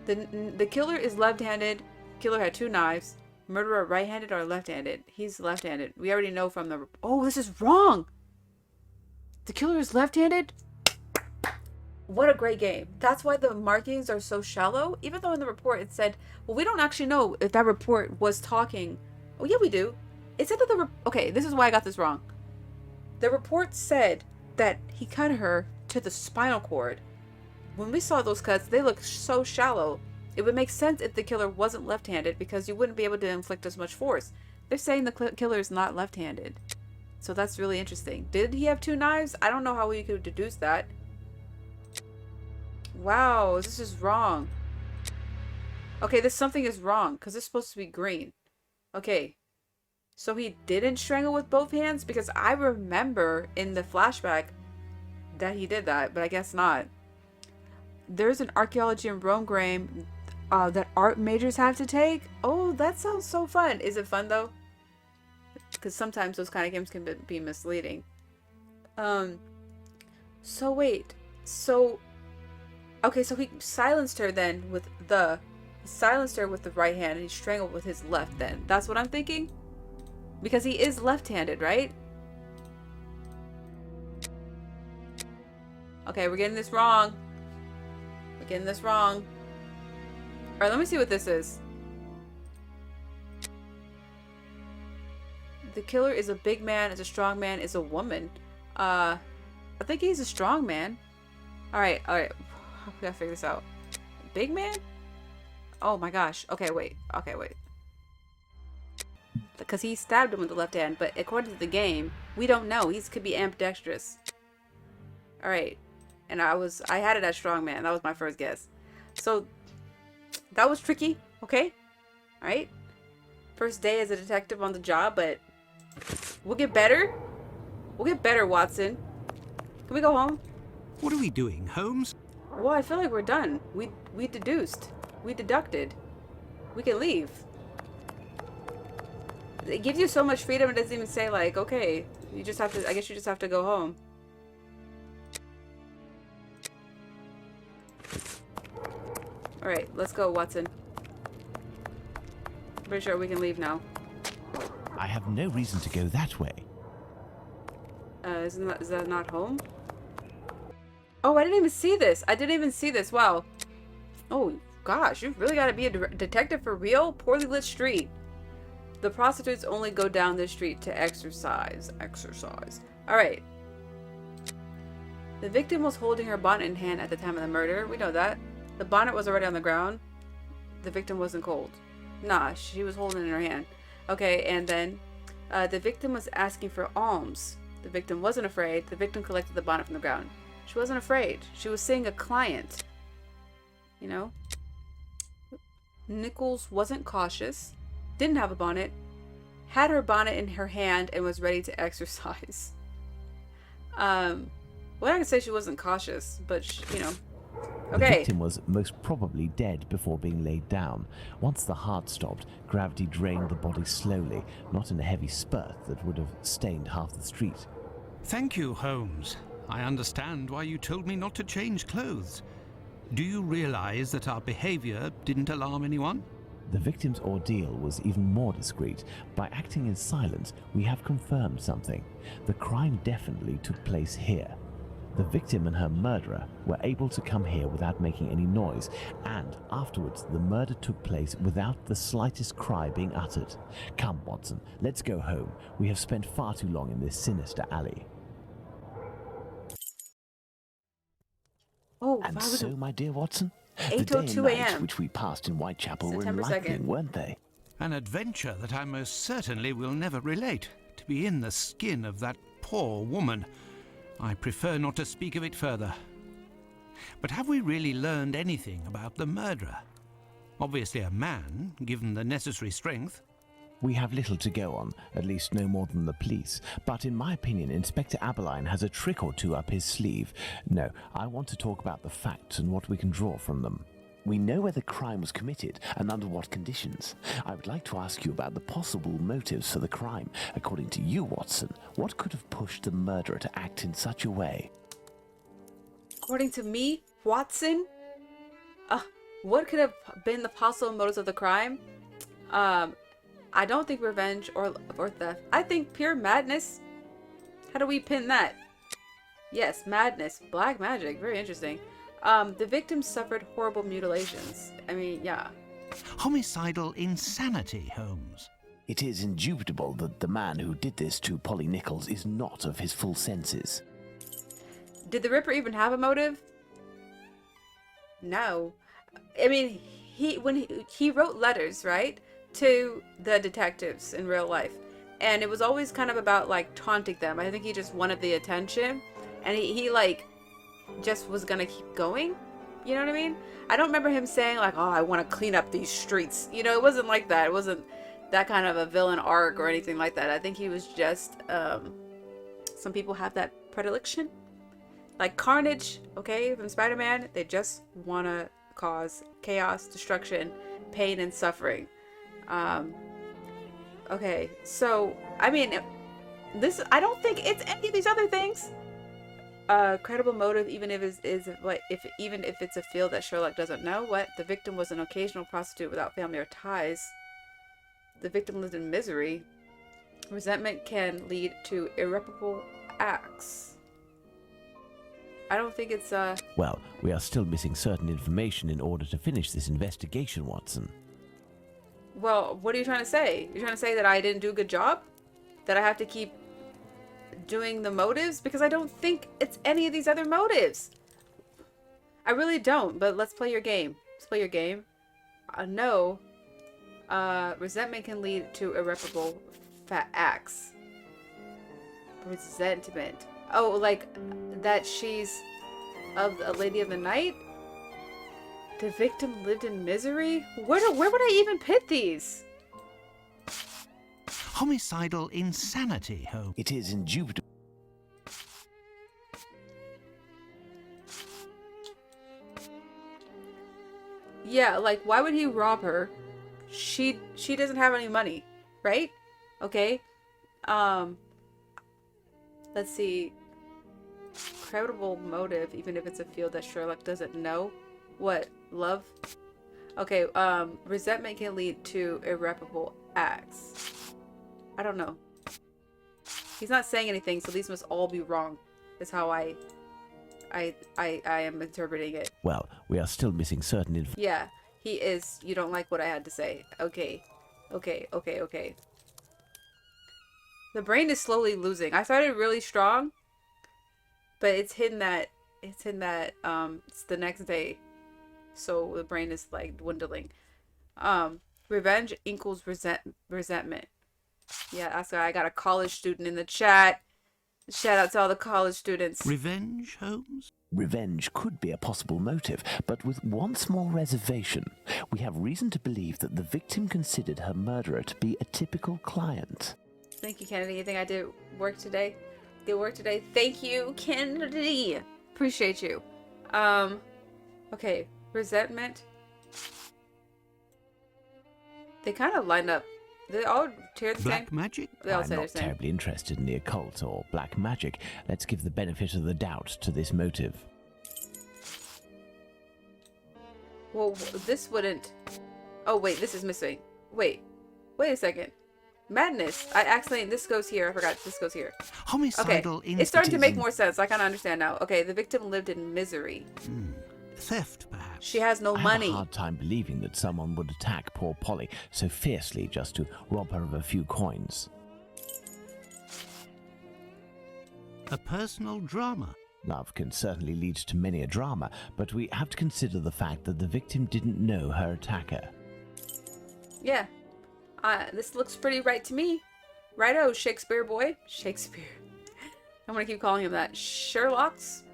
The killer is left-handed. Killer had 2 knives. Murderer right-handed or left-handed? He's left-handed. We already know from the... Oh, this is wrong! The killer is left-handed? What a great game. That's why the markings are so shallow. Even though in the report it said... Well, we don't actually know if that report was talking... Oh, yeah, we do. It said that the... Okay, this is why I got this wrong. The report said that he cut her to the spinal cord. When we saw those cuts, they look so shallow. It would make sense if the killer wasn't left-handed because you wouldn't be able to inflict as much force. They're saying the killer is not left-handed. So that's really interesting. Did he have 2 knives? I don't know how we could deduce that. Wow, this is wrong. Okay, something is wrong because it's supposed to be green. Okay. So he didn't strangle with both hands? Because I remember in the flashback that he did that, but I guess not. There's an archaeology in Rome game that art majors have to take. Oh, that sounds so fun. Is it fun though? Because sometimes those kind of games can be misleading. So wait. So... Okay, so he silenced her then with the... He silenced her with the right hand and he strangled with his left then. That's what I'm thinking? Because he is left-handed, right? Okay, we're getting this wrong. We're getting this wrong. Alright, let me see what this is. The killer is a big man, is a strong man, is a woman. I think he's a strong man. Alright. We gotta figure this out. Big man? Oh my gosh. Okay, wait. Because he stabbed him with the left hand, but according to the game, we don't know. He could be ambidextrous. Alright. And I had it as strong man. That was my first guess. So, that was tricky. Okay? Alright? First day as a detective on the job, but we'll get better. We'll get better, Watson. Can we go home? What are we doing, Holmes? Well, I feel like we're done. We deduced. We deducted. We can leave. It gives you so much freedom, it doesn't even say like, okay, you just have to, I guess you just have to go home. Alright, let's go, Watson. Pretty sure we can leave now. I have no reason to go that way. Is that not home? Oh, I didn't even see this. Wow. Oh, gosh. You've really got to be a detective for real? Poorly lit street. The prostitutes only go down this street to exercise. Alright. The victim was holding her bonnet in hand at the time of the murder. We know that. The bonnet was already on the ground. The victim wasn't cold. Nah, she was holding it in her hand. Okay, and then the victim was asking for alms. The victim wasn't afraid. The victim collected the bonnet from the ground. She wasn't afraid. She was seeing a client. You know? Nichols wasn't cautious. Didn't have a bonnet. Had her bonnet in her hand and was ready to exercise. Well, I can say she wasn't cautious, but she, you know. The Okay. victim was most probably dead before being laid down. Once the heart stopped, gravity drained the body slowly, not in a heavy spurt that would have stained half the street. Thank you, Holmes. I understand why you told me not to change clothes. Do you realize that our behavior didn't alarm anyone? The victim's ordeal was even more discreet. By acting in silence, we have confirmed something. The crime definitely took place here. The victim and her murderer were able to come here without making any noise, and afterwards the murder took place without the slightest cry being uttered. Come, Watson, let's go home. We have spent far too long in this sinister alley. Oh, And why would so, my dear Watson, the 8:02 day and night a.m. which we passed in Whitechapel were September enlightening, 2nd. weren't they? An adventure that I most certainly will never relate. To be in the skin of that poor woman. I prefer not to speak of it further. But have we really learned anything about the murderer? Obviously a man, given the necessary strength. We have little to go on, at least no more than the police. But in my opinion, Inspector Aberline has a trick or two up his sleeve. No, I want to talk about the facts and what we can draw from them. We know where the crime was committed and under what conditions. I would like to ask you about the possible motives for the crime. According to you, Watson, what could have pushed the murderer to act in such a way? According to me, Watson, what could have been the possible motives of the crime? I don't think revenge or theft. I think pure madness. How do we pin that? Yes, madness. Black magic. Very interesting. The victim suffered horrible mutilations. I mean, yeah. Homicidal insanity, Holmes. It is indubitable that the man who did this to Polly Nichols is not of his full senses. Did the Ripper even have a motive? No. I mean, he wrote letters, right, to the detectives in real life, and it was always kind of about like taunting them. I think he just wanted the attention, and he like just was gonna keep going. You know what I mean? I don't remember him saying like, "Oh, I want to clean up these streets." You know, it wasn't like that. It wasn't that kind of a villain arc or anything like that. I think he was just some people have that predilection. Like Carnage, okay, from Spider-Man, they just want to cause chaos, destruction, pain, and suffering. Okay, so, I mean, I don't think it's any of these other things. Credible motive, even if it's a field that Sherlock doesn't know. What? The victim was an occasional prostitute without family or ties. The victim lived in misery. Resentment can lead to irreparable acts. I don't think it's Well, we are still missing certain information in order to finish this investigation, Watson. Well, what are you trying to say? You're trying to say that I didn't do a good job? That I have to keep doing the motives? Because I don't think it's any of these other motives. I really don't, but let's play your game. Let's play your game. No. Resentment can lead to irreparable acts. Resentment. Oh, like that she's of a lady of the night? The victim lived in misery? Where would I even pit these? Homicidal insanity, Holmes. It is indubitable. Yeah, like why would he rob her? She doesn't have any money, right? Okay. Let's see. Credible motive, even if it's a field that Sherlock doesn't know. What? Love? Okay, resentment can lead to irreparable acts. I don't know. He's not saying anything, so these must all be wrong. Is how I am interpreting it. Well, we are still missing certain information. Yeah, he is. You don't like what I had to say. Okay. Okay. The brain is slowly losing. I started really strong, but it's hidden that it's the next day. So the brain is like dwindling. Revenge equals resentment. Yeah, that's why I got a college student in the chat. Shout out to all the college students. Revenge, Holmes? Revenge could be a possible motive, but with one small reservation. We have reason to believe that the victim considered her murderer to be a typical client. Thank you, Kennedy. You think I did work today? Good work today. Thank you, Kennedy. Appreciate you. Okay. Resentment. They kind of line up. They all tear the same. Black magic? They all I'm say not the same. terribly interested in the occult or black magic. Let's give the benefit of the doubt to this motive. Well, this wouldn't. Oh, wait, this is missing. Wait a second. Madness. I accidentally, this goes here. I forgot this goes here. Okay, Homicidal it's starting to make instinct. more sense. I kind of understand now. Okay, the victim lived in misery. Theft, perhaps. She has no I money. have a hard time believing that someone would attack poor Polly so fiercely just to rob her of a few coins. A personal drama. Love can certainly lead to many a drama, but we have to consider the fact that the victim didn't know her attacker. Yeah. This looks pretty right to me. Righto, Shakespeare boy. Shakespeare. I'm gonna keep calling him that. Sherlock's.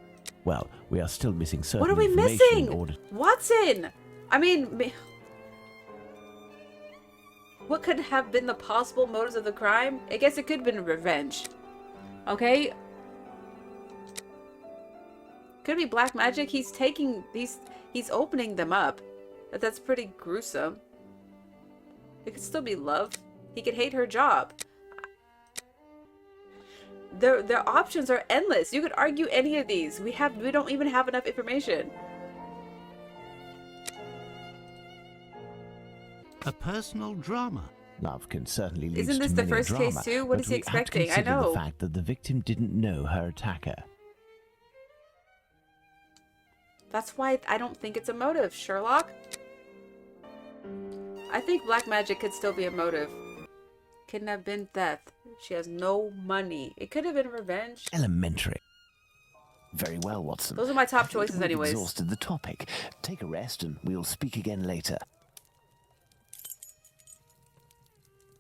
Well, we are still missing certain What are we information missing? in order. Watson! I mean, what could have been the possible motives of the crime? I guess it could have been revenge. Okay? Could it be black magic? He's taking these, he's opening them up. But that's pretty gruesome. It could still be love. He could hate her job. Their options are endless. You could argue any of these. We don't even have enough information. A personal drama. Love can certainly lead Isn't this to the many a first drama, case too? What but is he we have to expecting? I consider know. the fact that the victim didn't know her attacker. That's why I don't think it's a motive, Sherlock. I think black magic could still be a motive. Couldn't have been theft. She has no money. It could have been revenge. Elementary. Very well, Watson. Those are my top I think choices we've anyways. exhausted the topic. Take a rest and we'll speak again later.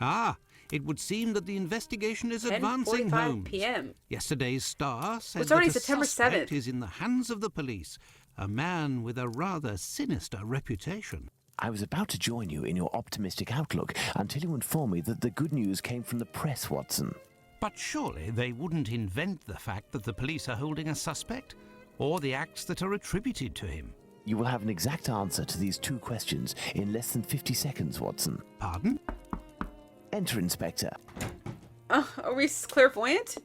Ah, it would seem that the investigation is advancing, 10:45 Holmes. p.m. Yesterday's Star said It's already that a September suspect 7th. is in the hands of the police, a man with a rather sinister reputation. I was about to join you in your optimistic outlook until you informed me that the good news came from the press, Watson. But surely they wouldn't invent the fact that the police are holding a suspect, or the acts that are attributed to him. You will have an exact answer to these two questions in less than 50 seconds, Watson. Pardon? Enter, Inspector. Are we clairvoyant?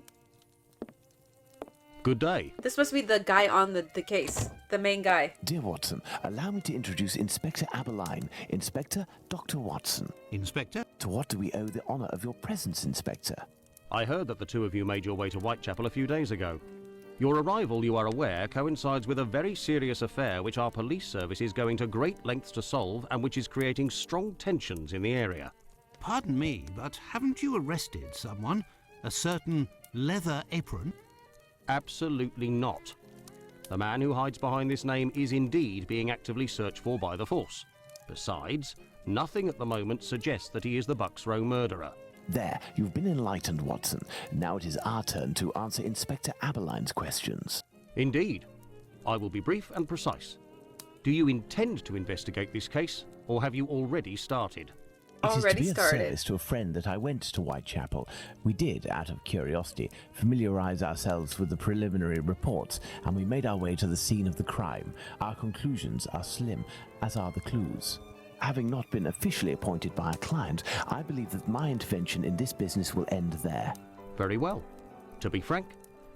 Good day. This must be the guy on the case. The main guy. Dear Watson, allow me to introduce Inspector Aberline, Inspector Dr. Watson. Inspector? To what do we owe the honour of your presence, Inspector? I heard that the two of you made your way to Whitechapel a few days ago. Your arrival, you are aware, coincides with a very serious affair which our police service is going to great lengths to solve and which is creating strong tensions in the area. Pardon me, but haven't you arrested someone? A certain Leather Apron? Absolutely not. The man who hides behind this name is indeed being actively searched for by the force. Besides, nothing at the moment suggests that he is the Bucks Row murderer. There, you've been enlightened, Watson. Now it is our turn to answer Inspector Aberline's questions. Indeed. I will be brief and precise. Do you intend to investigate this case, or have you already started? It is to Already be of started. service to a friend that I went to Whitechapel. We did, out of curiosity, familiarise ourselves with the preliminary reports, and we made our way to the scene of the crime. Our conclusions are slim, as are the clues. Having not been officially appointed by a client, I believe that my intervention in this business will end there. Very well. To be frank,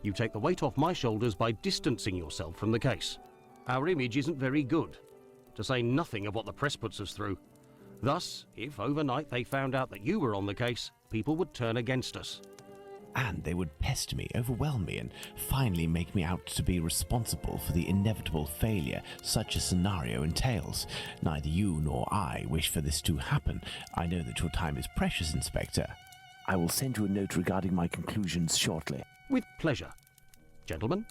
you take the weight off my shoulders by distancing yourself from the case. Our image isn't very good, to say nothing of what the press puts us through. Thus, if overnight they found out that you were on the case, people would turn against us. And they would pester me, overwhelm me, and finally make me out to be responsible for the inevitable failure such a scenario entails. Neither you nor I wish for this to happen. I know that your time is precious, Inspector. I will send you a note regarding my conclusions shortly. With pleasure. Gentlemen?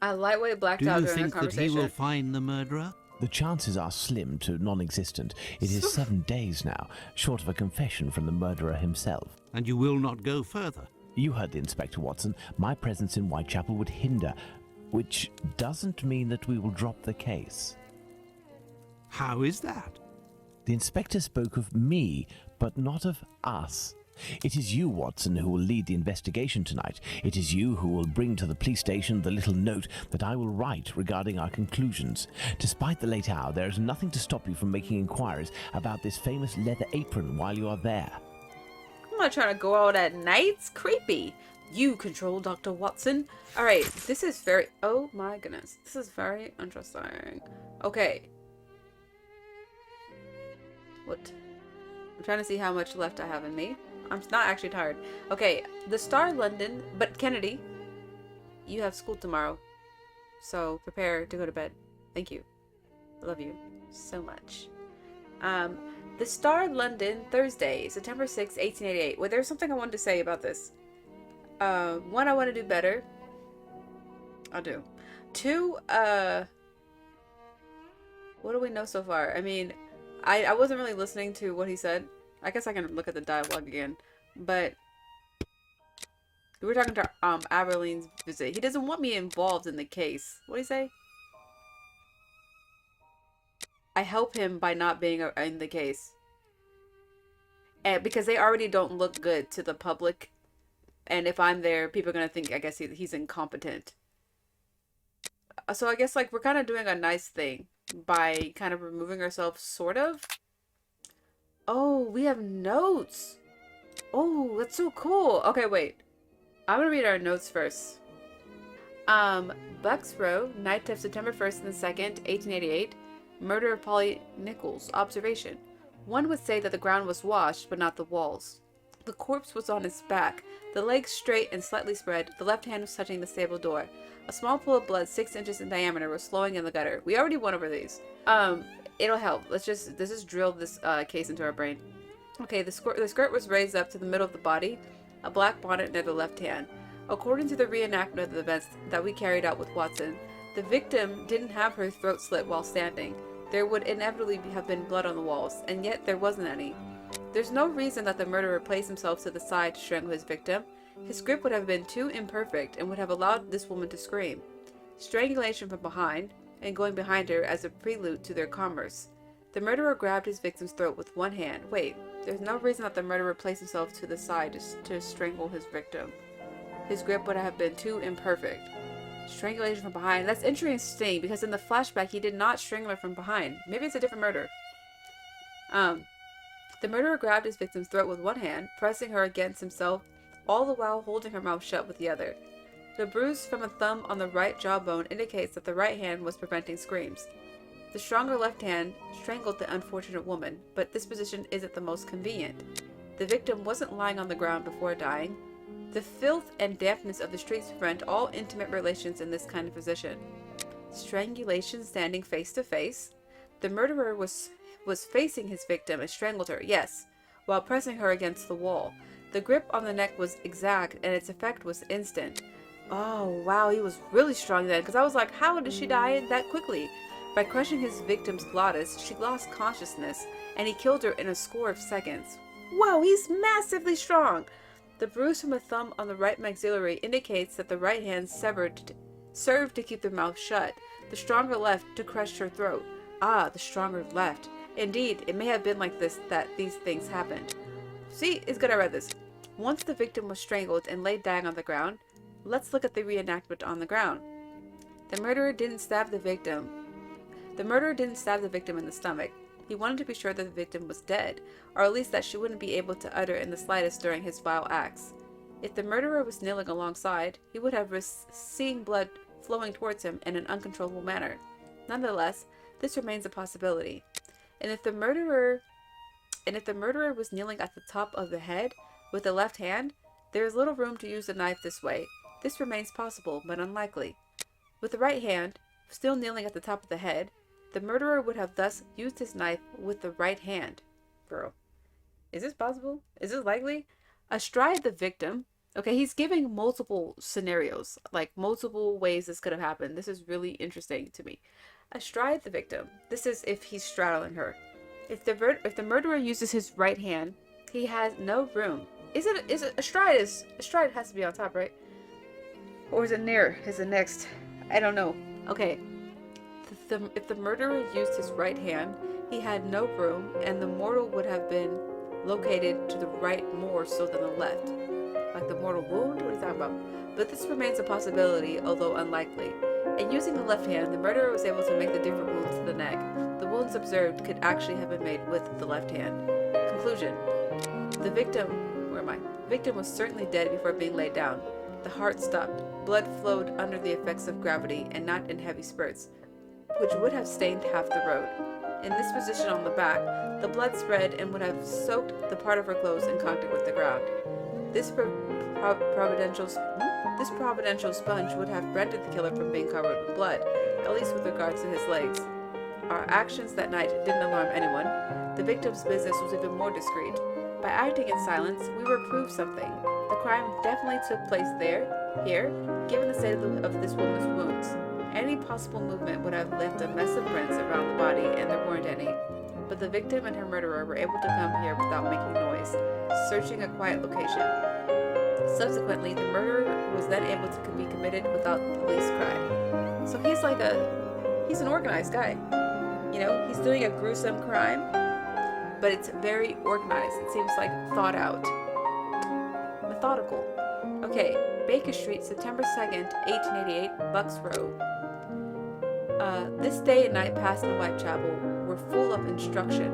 I lightweight blacked Do out you during the think that he conversation. will find the murderer? The chances are slim to non-existent. It is 7 days now, short of a confession from the murderer himself. And you will not go further? You heard the Inspector, Watson. My presence in Whitechapel would hinder, which doesn't mean that we will drop the case. How is that? The Inspector spoke of me, but not of us. It is you, Watson, who will lead the investigation tonight. It is you who will bring to the police station the little note that I will write regarding our conclusions. Despite the late hour, there is nothing to stop you from making inquiries about this famous leather apron while you are there. I'm not trying to go out at night. It's creepy. You control Dr. Watson. Alright, this is very... Oh my goodness. This is very interesting. Okay. What? I'm trying to see how much left I have in me. I'm not actually tired. Okay, the Star London, but Kennedy, you have school tomorrow. So prepare to go to bed. Thank you. I love you so much. The Star London, Thursday, September 6, 1888. Well, there's something I wanted to say about this. One, I want to do better. I'll do. Two, what do we know so far? I mean, I wasn't really listening to what he said. I guess I can look at the dialogue again. But we were talking to Aberline's visit. He doesn't want me involved in the case. What do you say? I help him by not being in the case. And because they already don't look good to the public. And if I'm there, people are going to think, I guess, he's incompetent. So I guess, like, we're kind of doing a nice thing by kind of removing ourselves, sort of. Oh, we have notes. Oh, that's so cool. Okay, wait. I'm going to read our notes first. Bucks Row, night of September 1st and the 2nd, 1888. Murder of Polly Nichols. Observation. One would say that the ground was washed, but not the walls. The corpse was on its back, the legs straight and slightly spread, the left hand was touching the stable door. A small pool of blood 6 inches in diameter was flowing in the gutter. We already went over these. It'll help. Let's just drill this case into our brain. Okay, the skirt was raised up to the middle of the body, a black bonnet near the left hand. According to the reenactment of the events that we carried out with Watson, the victim didn't have her throat slit while standing. There would inevitably have been blood on the walls, and yet there wasn't any. There's no reason that the murderer placed himself to the side to strangle his victim. His grip would have been too imperfect and would have allowed this woman to scream. Strangulation from behind, and going behind her as a prelude to their commerce. The murderer grabbed his victim's throat with one hand. Wait, there's no reason that the murderer placed himself to the side to strangle his victim. His grip would have been too imperfect. Strangulation from behind. That's interesting because in the flashback he did not strangle her from behind. Maybe it's a different murder. The murderer grabbed his victim's throat with one hand, pressing her against himself, all the while holding her mouth shut with the other. The bruise from a thumb on the right jawbone indicates that the right hand was preventing screams. The stronger left hand strangled the unfortunate woman, but this position isn't the most convenient. The victim wasn't lying on the ground before dying. The filth and dampness of the streets prevent all intimate relations in this kind of position. Strangulation standing face to face. The murderer was facing his victim and strangled her, yes, while pressing her against the wall. The grip on the neck was exact and its effect was instant. Oh, wow, he was really strong then, because I was like, how did she die that quickly? By crushing his victim's glottis, she lost consciousness, and he killed her in a score of seconds. Wow, he's massively strong! The bruise from a thumb on the right maxillary indicates that the right hand served to keep the mouth shut, the stronger left to crush her throat. Ah, the stronger left. Indeed, it may have been like this that these things happened. See, it's good I read this. Once the victim was strangled and laid dying on the ground, let's look at the reenactment on the ground. The murderer didn't stab the victim in the stomach. He wanted to be sure that the victim was dead, or at least that she wouldn't be able to utter in the slightest during his vile acts. If the murderer was kneeling alongside, he would have risked seeing blood flowing towards him in an uncontrollable manner. Nonetheless, this remains a possibility. And if the murderer was kneeling at the top of the head with the left hand, there is little room to use the knife this way. This remains possible, but unlikely. With the right hand, still kneeling at the top of the head, the murderer would have thus used his knife with the right hand. Bro, is this possible? Is this likely? Astride the victim. Okay, he's giving multiple scenarios, like multiple ways this could have happened. This is really interesting to me. Astride the victim. This is if he's straddling her. If the murderer uses his right hand, he has no room. Is it astride? Astride has to be on top, right? Or is it near? Is it next? I don't know. Okay. If the murderer used his right hand, he had no room, and the mortal would have been located to the right more so than the left. Like the mortal wound? What are you talking about? But this remains a possibility, although unlikely. In using the left hand, the murderer was able to make the different wounds to the neck. The wounds observed could actually have been made with the left hand. Conclusion. The victim was certainly dead before being laid down. The heart stopped. Blood flowed under the effects of gravity and not in heavy spurts, which would have stained half the road. in this position on the back, the blood spread and would have soaked the part of her clothes in contact with the ground. This providential sponge would have prevented the killer from being covered with blood, at least with regards to his legs. Our actions that night didn't alarm anyone. The victim's business was even more discreet. By acting in silence, we were proved something. The crime definitely took place here, given the state of this woman's wounds. Any possible movement would have left a mess of prints around the body, and there weren't any. But the victim and her murderer were able to come here without making noise, searching a quiet location. Subsequently, the murderer was then able to be committed without police cry. So he's an organized guy. You know, he's doing a gruesome crime, but it's very organized. It seems like thought out. Methodical. Okay, Baker Street, September 2nd, 1888, Bucks Row. This day and night passed in Whitechapel were full of instruction.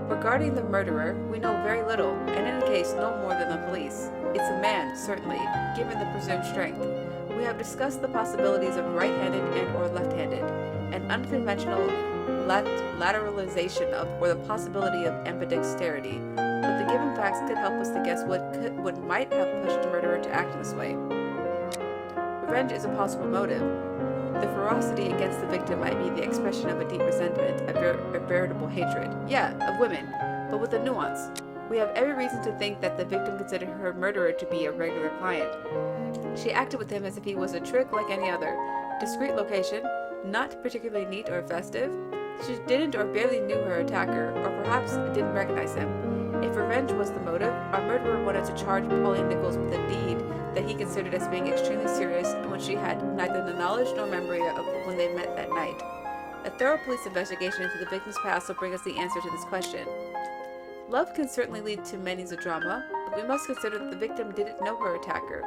Regarding the murderer, we know very little, and in any case, no more than the police. It's a man, certainly, given the presumed strength. We have discussed the possibilities of right-handed and or left-handed, an unconventional lateralization of, or the possibility of ambidexterity, but the given facts could help us to guess what might have pushed the murderer to act this way. Revenge is a possible motive. The ferocity against the victim might be the expression of a deep resentment, a veritable hatred. Yeah, of women, but with a nuance. We have every reason to think that the victim considered her murderer to be a regular client. She acted with him as if he was a trick like any other. Discreet location, not particularly neat or festive. She didn't or barely knew her attacker, or perhaps didn't recognize him. If revenge was the motive, our murderer wanted to charge Polly Nichols with a deed that he considered as being extremely serious and which she had neither the knowledge nor memory of when they met that night. A thorough police investigation into the victim's past will bring us the answer to this question. Love can certainly lead to many a drama, but we must consider that the victim didn't know her attacker.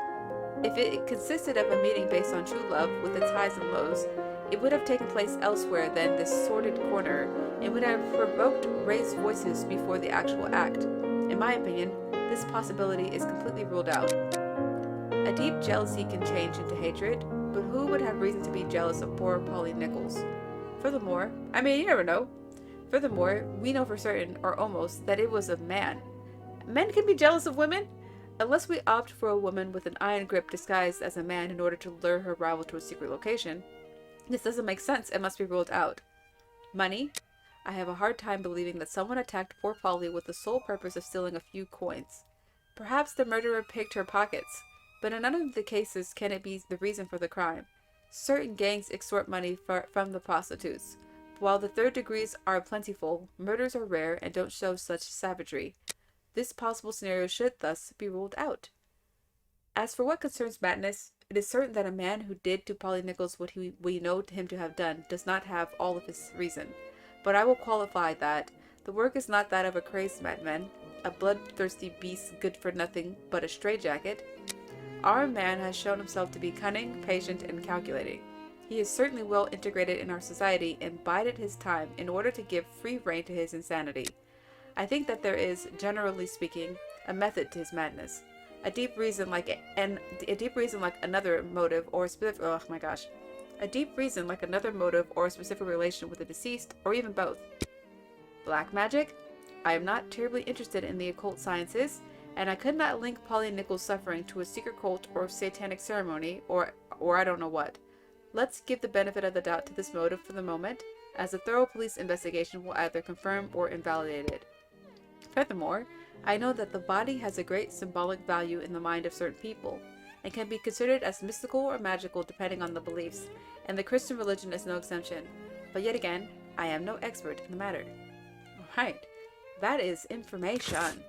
If it consisted of a meeting based on true love with its highs and lows, it would have taken place elsewhere than this sordid corner, and would have provoked raised voices before the actual act. In my opinion, this possibility is completely ruled out. A deep jealousy can change into hatred, but who would have reason to be jealous of poor Polly Nichols? Furthermore, you never know. Furthermore, we know for certain, or almost, that it was a man. Men can be jealous of women? Unless we opt for a woman with an iron grip disguised as a man in order to lure her rival to a secret location. This doesn't make sense and must be ruled out. Money? I have a hard time believing that someone attacked poor Polly with the sole purpose of stealing a few coins. Perhaps the murderer picked her pockets, but in none of the cases can it be the reason for the crime. Certain gangs extort money from the prostitutes. While the third degrees are plentiful, murders are rare and don't show such savagery. This possible scenario should thus be ruled out. As for what concerns madness, it is certain that a man who did to Polly Nichols what we know him to have done does not have all of his reason. But I will qualify that the work is not that of a crazed madman, a bloodthirsty beast good for nothing but a straitjacket. Our man has shown himself to be cunning, patient, and calculating. He is certainly well integrated in our society and bided his time in order to give free rein to his insanity. I think that there is, generally speaking, a method to his madness. A deep reason like another motive or a specific relation with the deceased, or even both. Black magic? I am not terribly interested in the occult sciences, and I could not link Polly Nichols' suffering to a secret cult or satanic ceremony, or I don't know what. Let's give the benefit of the doubt to this motive for the moment, as a thorough police investigation will either confirm or invalidate it. Furthermore, I know that the body has a great symbolic value in the mind of certain people, and can be considered as mystical or magical depending on the beliefs, and the Christian religion is no exception. But yet again, I am no expert in the matter. Alright, that is information.